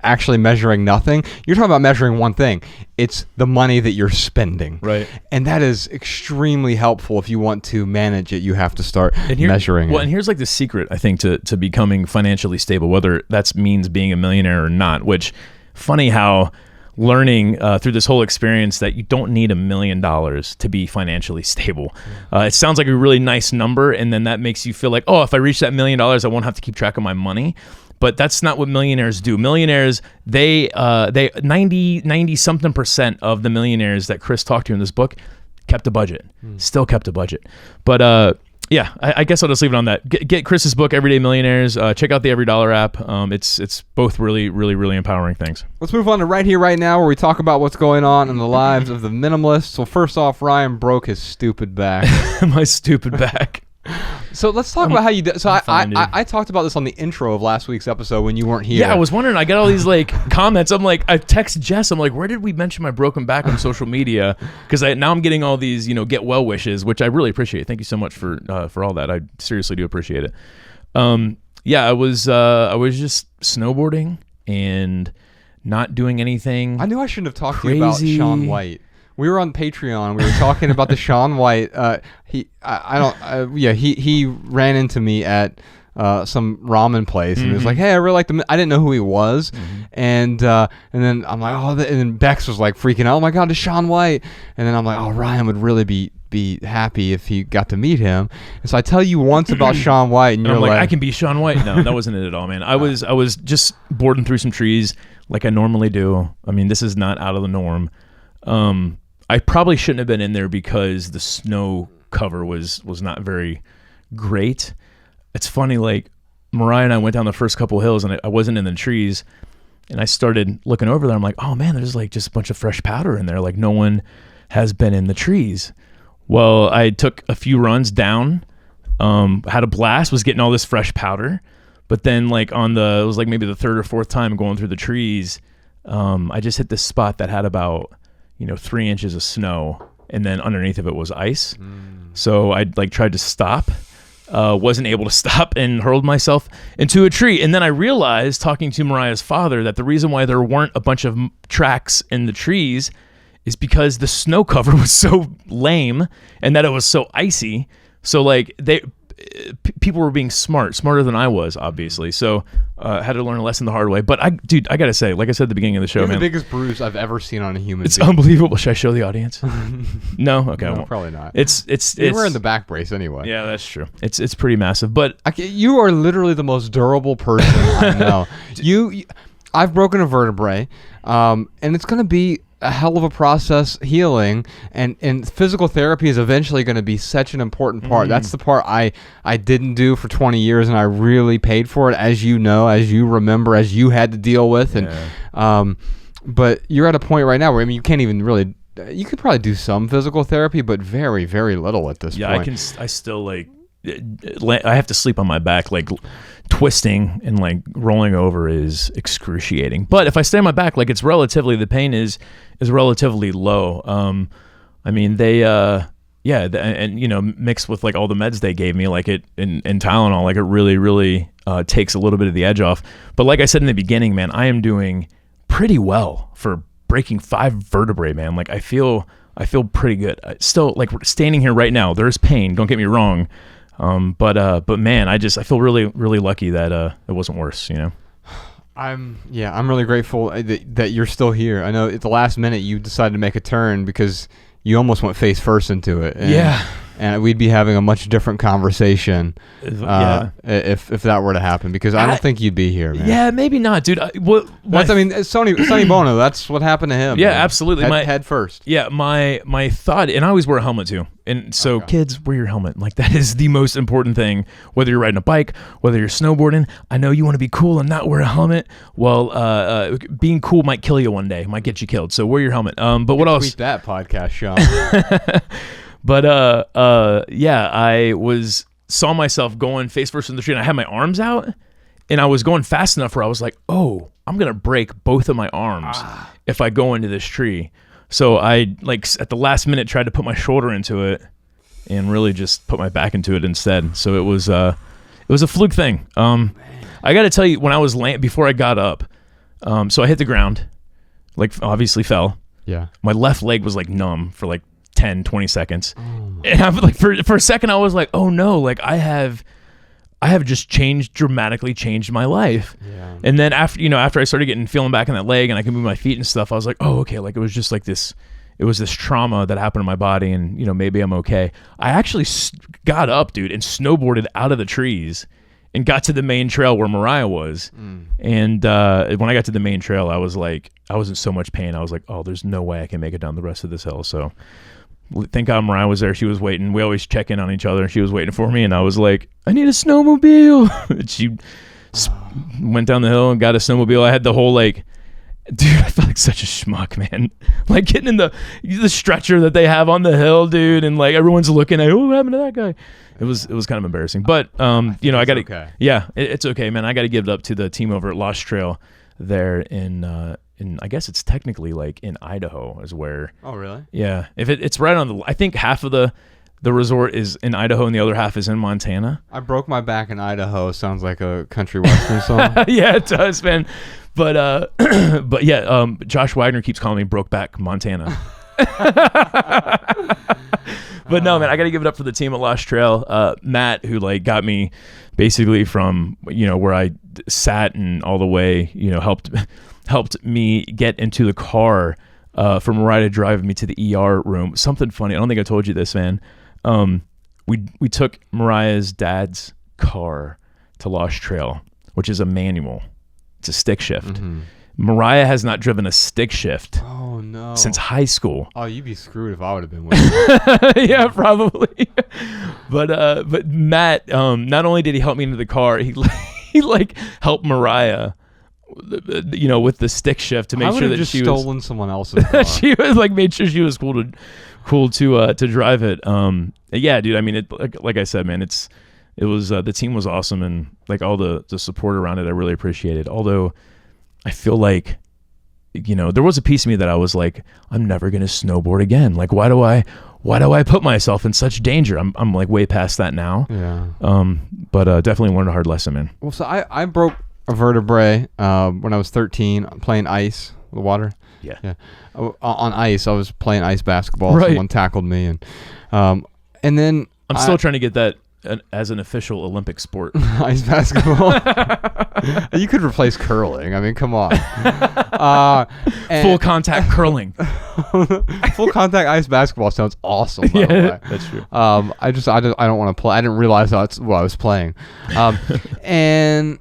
actually measuring nothing. You're talking about measuring one thing. It's the money that you're spending. Right. And that is extremely helpful. If you want to manage it, you have to start measuring it. Well, and here's like the secret, I think, to becoming financially stable, whether that means being a millionaire or not, which funny how learning through this whole experience that you don't need $1 million to be financially stable. It sounds like a really nice number, and then that makes you feel like, oh, if I reach that $1 million, I won't have to keep track of my money. But that's not what millionaires do. Millionaires, they 90 something % of the millionaires that Chris talked to in this book kept a budget, still kept a budget. But I guess I'll just leave it on that. Get Chris's book, Everyday Millionaires. Check out the Every Dollar app. It's both really, really, really empowering things. Let's move on to Right Here, Right Now, where we talk about what's going on in the lives of the minimalists. Well, first off, Ryan broke his stupid back. My stupid back. So let's talk about how you did. So I talked about this on the intro of last week's episode when you weren't here. Yeah, I was wondering. I got all these comments. I'm like, I text Jess. I'm like, where did we mention my broken back on social media? Because now I'm getting all these get well wishes, which I really appreciate. Thank you so much for all that. I seriously do appreciate it. I was just snowboarding and not doing anything. I knew I shouldn't have talked to you about Shaun White. We were on Patreon. We were talking about the Shaun White. He ran into me at some ramen place, and he was like, "Hey, I really like the." I didn't know who he was, and then I'm like, "Oh," and then Bex was like freaking out. "Oh my God, it's Shaun White!" And then I'm like, "Oh, Ryan would really be happy if he got to meet him." And so I tell you once about Shaun White, and you're I'm like, "I can be Shaun White." No, that wasn't it at all, man. I was just boarding through some trees like I normally do. I mean, this is not out of the norm. I probably shouldn't have been in there because the snow cover was not very great. It's funny, like Mariah and I went down the first couple hills and I wasn't in the trees, and I started looking over there. I'm like, oh man, there's like just a bunch of fresh powder in there. Like no one has been in the trees. Well, I took a few runs down, had a blast, was getting all this fresh powder. But then it was like maybe the third or fourth time going through the trees, I just hit this spot that had about 3 inches of snow, and then underneath of it was ice. So I tried to stop, wasn't able to stop, and hurled myself into a tree. And then I realized, talking to Mariah's father, that the reason why there weren't a bunch of tracks in the trees is because the snow cover was so lame and that it was so icy. So people were being smarter than I was, obviously. So had to learn a lesson the hard way. But I gotta say, like I said at the beginning of the show, man, the biggest bruise I've ever seen on a human. It's unbelievable. Should I show the audience? No, okay, no, probably not. It's you're wearing the back brace anyway. Yeah, that's true. It's pretty massive. But you are literally the most durable person I know. I've broken a vertebrae, and it's gonna be a hell of a process healing, and physical therapy is eventually going to be such an important part. That's the part I didn't do for 20 years, and I really paid for it, as you know, as you remember, as you had to deal with. And but you're at a point right now where, I mean, you can't even really, you could probably do some physical therapy, but very, very little at this point. I still like, I have to sleep on my back, like twisting and like rolling over is excruciating. But if I stay on my back, like the pain is relatively low. I mean, they, and you know, mixed with like all the meds they gave me, like it in Tylenol, like it really takes a little bit of the edge off. But like I said in the beginning, man, I am doing pretty well for breaking 5 vertebrae, man. Like I feel pretty good. Still, like standing here right now, there's pain. Don't get me wrong. But man, I feel really lucky that it wasn't worse, you know. I'm really grateful that you're still here. I know at the last minute you decided to make a turn because you almost went face first into it. And we'd be having a much different conversation if that were to happen, because I don't think you'd be here, man. Yeah, maybe not, dude. Sonny Bono, that's what happened to him. Yeah, man. absolutely. Head first. Yeah, my thought, and I always wear a helmet too. And so kids, wear your helmet. Like that is the most important thing, whether you're riding a bike, whether you're snowboarding. I know you want to be cool and not wear a helmet. Well, being cool might kill you one day, might get you killed. So wear your helmet. But what else? Tweet that podcast, Sean. But I saw myself going face first in the street, and I had my arms out, and I was going fast enough where I was like, oh, I'm gonna break both of my arms if I go into this tree. So I, like, at the last minute, tried to put my shoulder into it and really just put my back into it instead. So it was a fluke thing. I got to tell you, when I was before I got up, so I hit the ground, like obviously fell. Yeah. My left leg was like numb for like 10, 20 seconds. And I'm like, for a second, I was like, oh no, like I have just dramatically changed my life. Yeah. And then after I started feeling back in that leg and I could move my feet and stuff, I was like, oh, okay. Like it was just like this, it was this trauma that happened in my body, and maybe I'm okay. I actually got up, dude, and snowboarded out of the trees and got to the main trail where Mariah was. And when I got to the main trail, I was in so much pain. I was like, oh, there's no way I can make it down the rest of this hill. So thank God Mariah was there. She was waiting. We always check in on each other. She was waiting for me, and I was like, I need a snowmobile. She went down the hill and got a snowmobile. I had the whole dude, I felt like such a schmuck, man. Like getting in the stretcher that they have on the hill, dude, and like everyone's looking at, oh, what happened to that guy? It was kind of embarrassing, but I got to, okay. Yeah, it's okay, man. I got to give it up to the team over at Lost Trail there in I guess it's technically like in Idaho is where. Oh, really? Yeah. If it's right on I think half of the resort is in Idaho and the other half is in Montana. I broke my back in Idaho. Sounds like a country western song. Yeah, it does, man. But yeah, Josh Wagner keeps calling me Brokeback Montana. But no, man, I got to give it up for the team at Lost Trail. Matt, who got me basically from where I sat and all the way, helped me get into the car for Mariah to drive me to the ER room. Something funny. I don't think I told you this, man. We took Mariah's dad's car to Lost Trail, which is a manual. It's a stick shift. Mm-hmm. Mariah has not driven a stick shift. Oh no! Since high school. Oh, you'd be screwed if I would have been with you. Yeah, probably. But Matt, not only did he help me into the car, he helped Mariah, with the stick shift to make sure that she was stolen someone else's car. She was made sure she was cool to drive it. Yeah, dude. I mean, like I said, man, it was the team was awesome, and all the support around it, I really appreciated. Although I feel like, there was a piece of me that I was like, I'm never gonna snowboard again. Like, why do I put myself in such danger? I'm way past that now. Yeah. But definitely learned a hard lesson, man. Well, so I broke a vertebrae when I was 13 playing ice, the water. Yeah. On ice, I was playing ice basketball. Right. Someone tackled me, and then I'm still trying to get that as an official Olympic sport. Ice basketball. You could replace curling. I mean, come on. Full contact curling. Full contact ice basketball sounds awesome. By the way. That's true. I don't want to play. I didn't realize that's what I was playing. And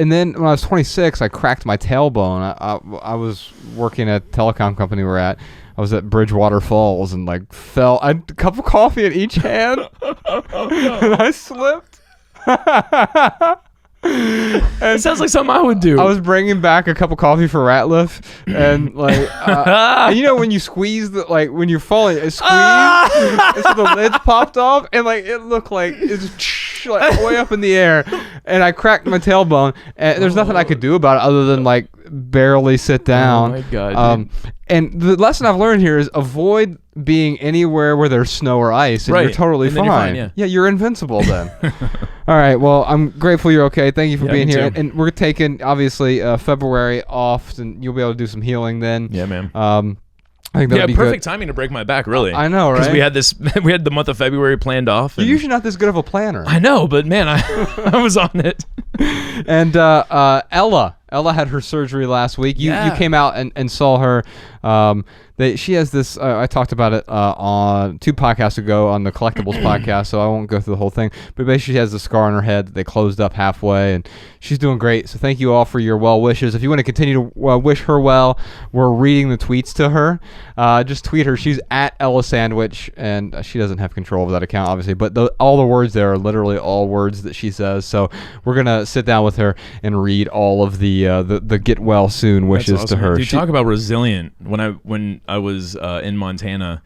and then when I was 26, I cracked my tailbone. I was working at a telecom company we're at. I was at Bridgewater Falls and like fell. I had a cup of coffee in each hand, and I slipped. It sounds like something I would do. I was bringing back a cup of coffee for Ratliff, and like, and you know when you squeeze the when you're falling, it squeezed, and so the lids popped off, and like it looked like it's like way up in the air, and I cracked my tailbone, and there's nothing I could do about it other than like barely sit down. Oh my god! And the lesson I've learned here is avoid being anywhere where there's snow or ice, and you're totally and fine. You're fine. Yeah, you're invincible then. All right. Well, I'm grateful you're okay. Thank you for being here. And we're taking obviously February off, and you'll be able to do some healing then. Yeah, man. I think that'd be perfect good. timing to break my back, really. I know, right? Because we had the month of February planned off. You're usually not this good of a planner. I know, but man, I was on it. And Ella had her surgery last week. You came out and saw her. She has this. I talked about it on 2 podcasts ago on the Collectibles podcast, so I won't go through the whole thing. But basically, she has the scar on her head that they closed up halfway, and she's doing great. So thank you all for your well wishes. If you want to continue to wish her well, we're reading the tweets to her. Just tweet her. She's at Ella Sandwich, and she doesn't have control of that account, obviously. But all the words there are literally all words that she says. So we're gonna sit down with her and read all of the get well soon wishes to her. Dude, talk about resilient. When I was in Montana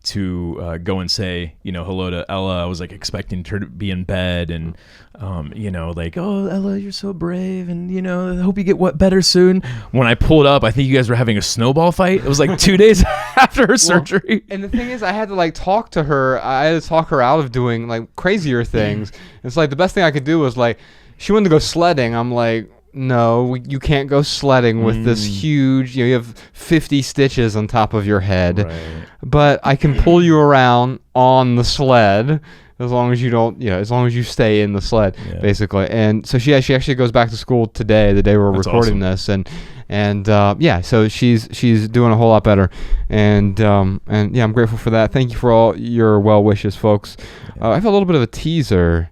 to go and say, hello to Ella, I was like expecting her to be in bed and, like, oh, Ella, you're so brave. And, I hope you get better soon. When I pulled up, I think you guys were having a snowball fight. It was like 2 days after her surgery. And the thing is, I had to like talk to her. I had to talk her out of doing like crazier things. It's like the best thing I could do was like, she wanted to go sledding. I'm like, no, you can't go sledding with this huge, you have 50 stitches on top of your head. Right. But I can pull you around on the sled as long as you don't, as long as you stay in the sled, basically. And so she actually goes back to school today, the day we're recording this. And so she's doing a whole lot better. And I'm grateful for that. Thank you for all your well wishes, folks. I have a little bit of a teaser.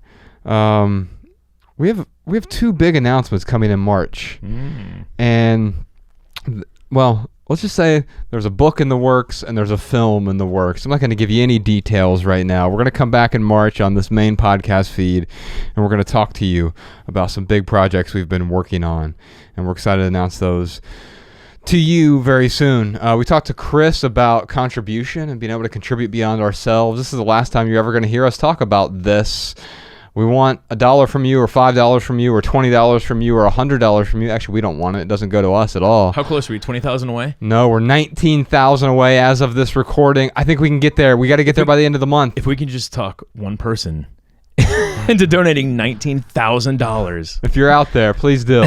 We have 2 big announcements coming in March, and let's just say there's a book in the works and there's a film in the works. I'm not going to give you any details right now. We're going to come back in March on this main podcast feed, and we're going to talk to you about some big projects we've been working on, and we're excited to announce those to you very soon. We talked to Chris about contribution and being able to contribute beyond ourselves. This is the last time you're ever going to hear us talk about this. We want $1 from you, or $5 from you, or $20 from you, or $100 from you. Actually, we don't want it. It doesn't go to us at all. How close are we? 20,000 away? No, we're 19,000 away as of this recording. I think we can get there. We got to get there by the end of the month. If we can just talk one person into donating $19,000. If you're out there, please do.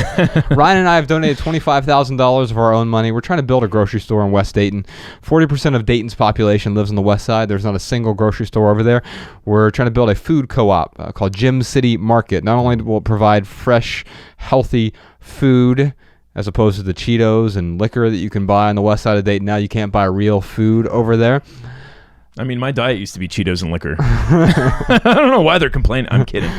Ryan and I have donated $25,000 of our own money. We're trying to build a grocery store in West Dayton. 40% of Dayton's population lives on the west side. There's not a single grocery store over there. We're trying to build a food co-op called Gym City Market. Not only will it provide fresh, healthy food as opposed to the Cheetos and liquor that you can buy on the west side of Dayton, now you can't buy real food over there. I mean, my diet used to be Cheetos and liquor. I don't know why they're complaining. I'm kidding.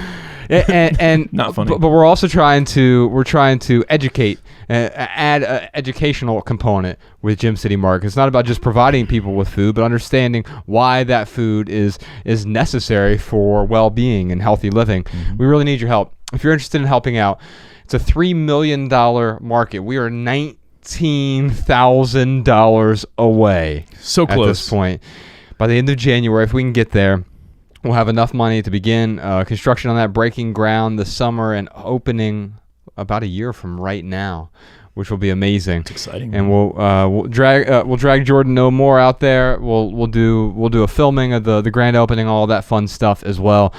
And not funny. But we're also trying to educate, add an educational component with Gym City Market. It's not about just providing people with food, but understanding why that food is necessary for well-being and healthy living. Mm-hmm. We really need your help. If you're interested in helping out, it's a $3 million market. We are $19,000 away. So close at this point. By the end of January, if we can get there, we'll have enough money to begin construction on that, breaking ground this summer and opening about a year from right now, which will be amazing. It's exciting. And we'll drag Jordan No More out there. We'll do a filming of the grand opening, all that fun stuff as well.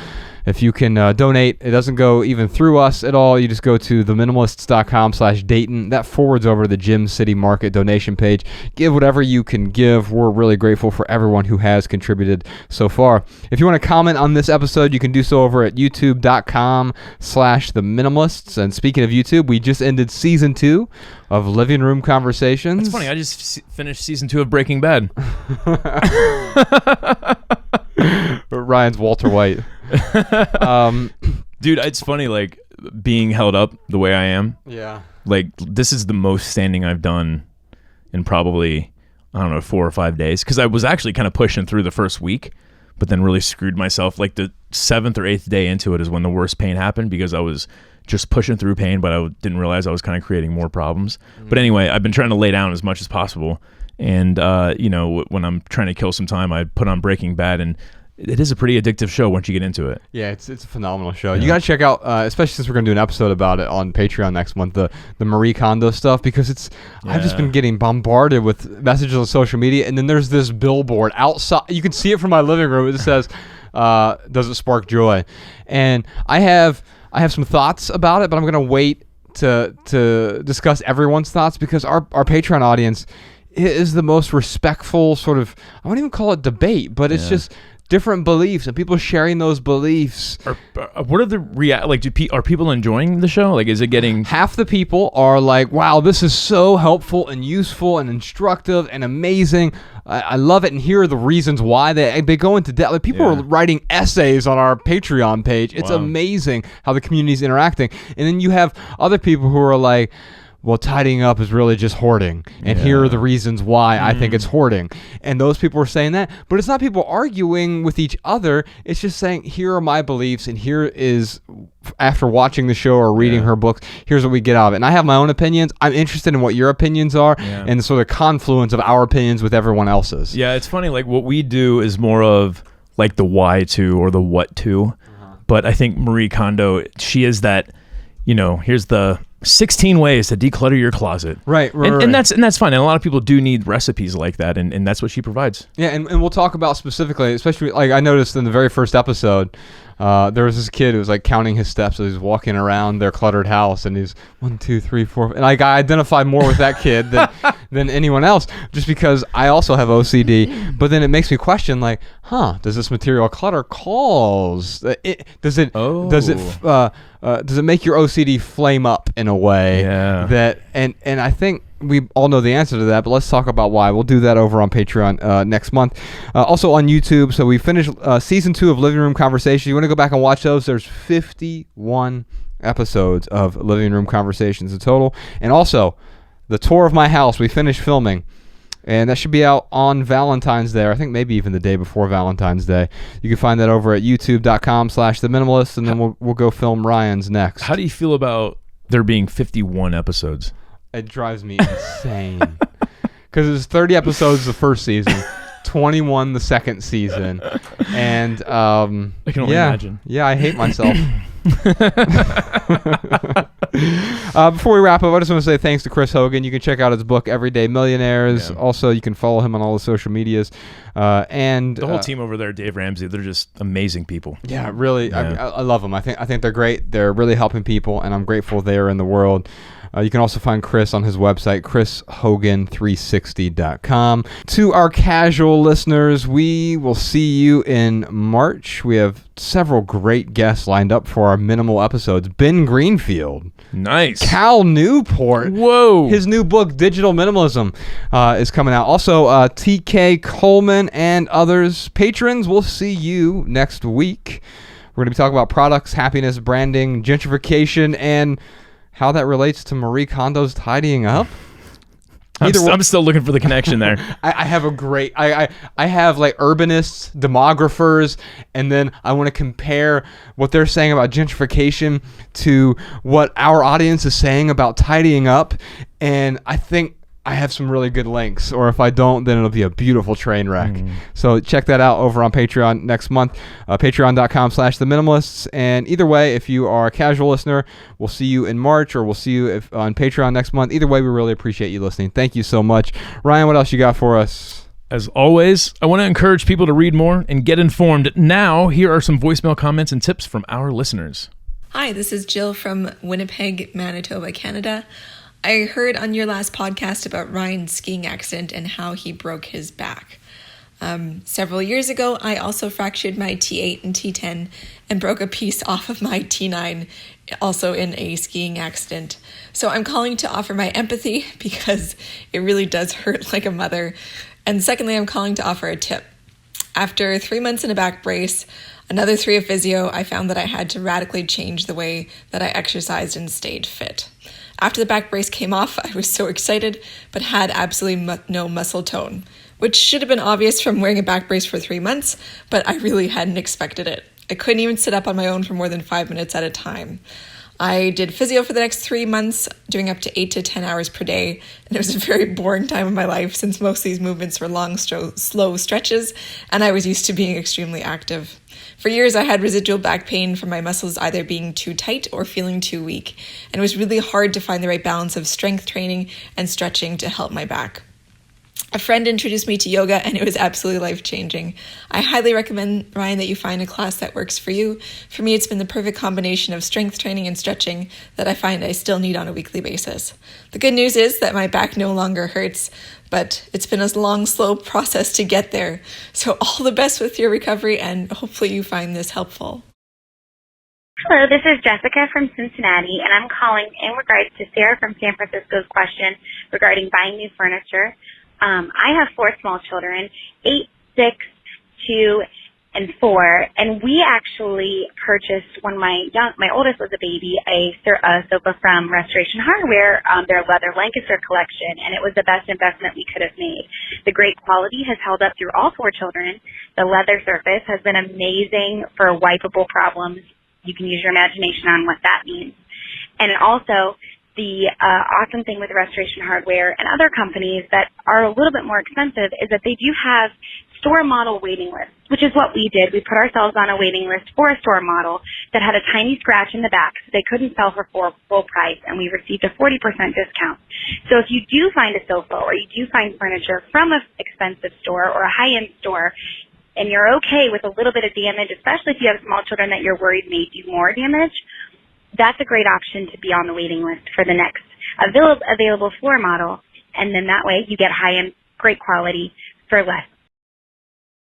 If you can donate, it doesn't go even through us at all. You just go to theminimalists.com/Dayton. That forwards over to the Gym City Market donation page. Give whatever you can give. We're really grateful for everyone who has contributed so far. If you want to comment on this episode, you can do so over at youtube.com/theminimalists. And speaking of YouTube, we just ended season 2 of Living Room Conversations. It's funny. I just finished season 2 of Breaking Bad. Ryan's Walter White. Dude, it's funny, like being held up the way I am. Yeah. Like, this is the most standing I've done in probably, I don't know, 4 or 5 days. Because I was actually kind of pushing through the first week, but then really screwed myself. Like the 7th or 8th day into it is when the worst pain happened, because I was just pushing through pain, but I didn't realize I was kind of creating more problems. But anyway, I've been trying to lay down as much as possible. And, when I'm trying to kill some time, I put on Breaking Bad, and it is a pretty addictive show once you get into it. Yeah, it's a phenomenal show. You got to check out, especially since we're going to do an episode about it on Patreon next month, the Marie Kondo stuff, because I've just been getting bombarded with messages on social media, and then there's this billboard outside. You can see it from my living room. It says, "Does it spark joy?" And I have some thoughts about it, but I'm going to wait to discuss everyone's thoughts, because our Patreon audience is the most respectful sort of, I won't even call it debate, but it's just different beliefs and people sharing those beliefs. What are the are people enjoying the show? Like, is it getting... Half the people are like, wow, this is so helpful and useful and instructive and amazing. I love it, and here are the reasons why. They go into depth. Like, people are writing essays on our Patreon page. It's amazing how the community's interacting. And then you have other people who are like, well, tidying up is really just hoarding, and here are the reasons why I think it's hoarding. And those people are saying that, but it's not people arguing with each other. It's just saying, here are my beliefs, and here is, after watching the show or reading her books, here's what we get out of it. And I have my own opinions. I'm interested in what your opinions are, and the sort of confluence of our opinions with everyone else's. Yeah, it's funny. Like, what we do is more of like the why to or the what to. But I think Marie Kondo, she is that, here's the 16 ways to declutter your closet. Right. And that's fine. And a lot of people do need recipes like that, and that's what she provides. Yeah, and we'll talk about specifically, especially, like, I noticed in the very first episode, there was this kid who was like counting his steps as he's walking around their cluttered house, and he's 1, 2, 3, 4, and like, I identify more with that kid than anyone else, just because I also have OCD. But then it makes me question, like, does this material clutter does it make your OCD flame up in a way that, and I think we all know the answer to that, but let's talk about why. We'll do that over on Patreon next month. Also on YouTube. So we finished season 2 of Living Room Conversations. You want to go back and watch those? There's 51 episodes of Living Room Conversations in total. And also, the tour of my house, we finished filming. And that should be out on Valentine's Day, or I think maybe even the day before Valentine's Day. You can find that over at youtube.com/theminimalists, and then we'll go film Ryan's next. How do you feel about there being 51 episodes? It drives me insane. Because it's 30 episodes the first season, 21 the second season. And I can only imagine. Yeah, I hate myself. Before we wrap up, I just want to say thanks to Chris Hogan. You can check out his book, Everyday Millionaires. Yeah. Also, you can follow him on all the social medias. And the whole team over there, Dave Ramsey, they're just amazing people. Yeah, really. Yeah. I love them. I think they're great. They're really helping people, and I'm grateful they're in the world. You can also find Chris on his website, chrishogan360.com. To our casual listeners, we will see you in March. We have several great guests lined up for our minimal episodes. Ben Greenfield. Nice. Cal Newport. Whoa. His new book, Digital Minimalism, is coming out. Also, TK Coleman and others. Patrons, we'll see you next week. We're going to be talking about products, happiness, branding, gentrification, and how that relates to Marie Kondo's tidying up. I'm still looking for the connection there. I have a great... I have like urbanists, demographers, and then I want to compare what they're saying about gentrification to what our audience is saying about tidying up. And I think I have some really good links, or if I don't, then it'll be a beautiful train wreck. So check that out over on Patreon next month, patreon.com/theminimalists. And either way, if you are a casual listener, we'll see you in March, or we'll see you on Patreon next month. Either way, we really appreciate you listening. Thank you so much. Ryan, what else you got for us? As always, I want to encourage people to read more and get informed. Now, here are some voicemail comments and tips from our listeners. Hi, this is Jill from Winnipeg, Manitoba, Canada. I heard on your last podcast about Ryan's skiing accident and how he broke his back. Several years ago, I also fractured my T8 and T10 and broke a piece off of my T9, also in a skiing accident. So I'm calling to offer my empathy because it really does hurt like a mother. And secondly, I'm calling to offer a tip. After 3 months in a back brace, another 3 of physio, I found that I had to radically change the way that I exercised and stayed fit. After the back brace came off, I was so excited, but had absolutely no muscle tone, which should have been obvious from wearing a back brace for 3 months, but I really hadn't expected it. I couldn't even sit up on my own for more than 5 minutes at a time. I did physio for the next 3 months, doing up to 8 to 10 hours per day, and it was a very boring time of my life since most of these movements were long, slow stretches, and I was used to being extremely active. For years, I had residual back pain from my muscles either being too tight or feeling too weak, and it was really hard to find the right balance of strength training and stretching to help my back. A friend introduced me to yoga, and it was absolutely life-changing. I highly recommend, Ryan, that you find a class that works for you. For me, it's been the perfect combination of strength training and stretching that I find I still need on a weekly basis. The good news is that my back no longer hurts, but it's been a long, slow process to get there. So all the best with your recovery, and hopefully you find this helpful. Hello, this is Jessica from Cincinnati, and I'm calling in regards to Sarah from San Francisco's question regarding buying new furniture. I have 4 small children, 8, 6, 2, and 4, and we actually purchased when my oldest was a baby, a sofa from Restoration Hardware, their leather Lancaster collection, and it was the best investment we could have made. The great quality has held up through all 4 children. The leather surface has been amazing for wipeable problems. You can use your imagination on what that means. And also, the awesome thing with Restoration Hardware and other companies that are a little bit more expensive is that they do have store model waiting lists, which is what we did. We put ourselves on a waiting list for a store model that had a tiny scratch in the back, so they couldn't sell for full price, and we received a 40% discount. So if you do find a sofa or you do find furniture from an expensive store or a high-end store, and you're okay with a little bit of damage, especially if you have small children that you're worried may do more damage, that's a great option to be on the waiting list for the next available floor model. And then that way you get high-end, great quality for less.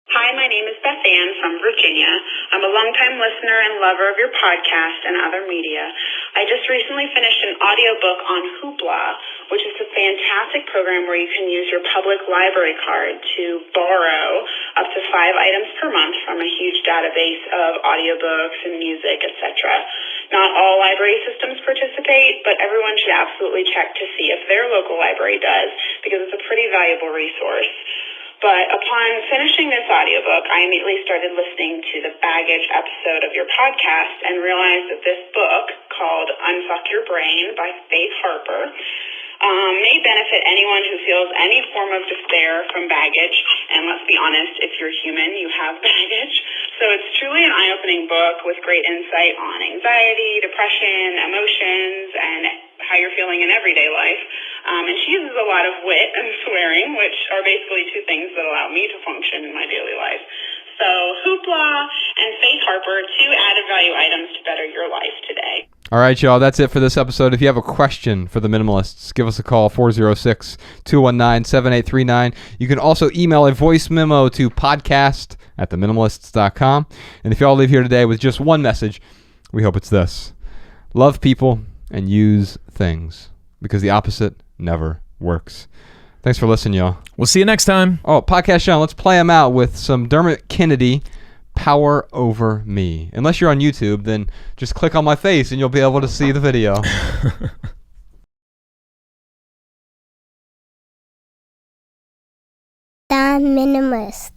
Hi, my name is Beth Ann from Virginia. I'm a longtime listener and lover of your podcast and other media. I just recently finished an audiobook on Hoopla, which is a fantastic program where you can use your public library card to borrow up to 5 items per month from a huge database of audiobooks and music, etc. Not all library systems participate, but everyone should absolutely check to see if their local library does, because it's a pretty valuable resource. But upon finishing this audiobook, I immediately started listening to the baggage episode of your podcast and realized that this book, called Unfuck Your Brain by Faith Harper, may benefit anyone who feels any form of despair from baggage. And let's be honest, if you're human, you have baggage. So it's truly an eye-opening book with great insight on anxiety, depression, emotions, and how you're feeling in everyday life. And she uses a lot of wit and swearing, which are basically 2 things that allow me to function in my daily life. So Hoopla and Faith Harper, 2 added value items to better your life today. All right, y'all, that's it for this episode. If you have a question for the Minimalists, give us a call, 406-219-7839. You can also email a voice memo to podcast@theminimalists.com. And if y'all leave here today with just one message, we hope it's this: love people and use things, because the opposite never works. Thanks for listening, y'all. We'll see you next time. Oh, Podcast Sean, let's play them out with some Dermot Kennedy, Power Over Me. Unless you're on YouTube, then just click on my face and you'll be able to see the video. The Minimalists.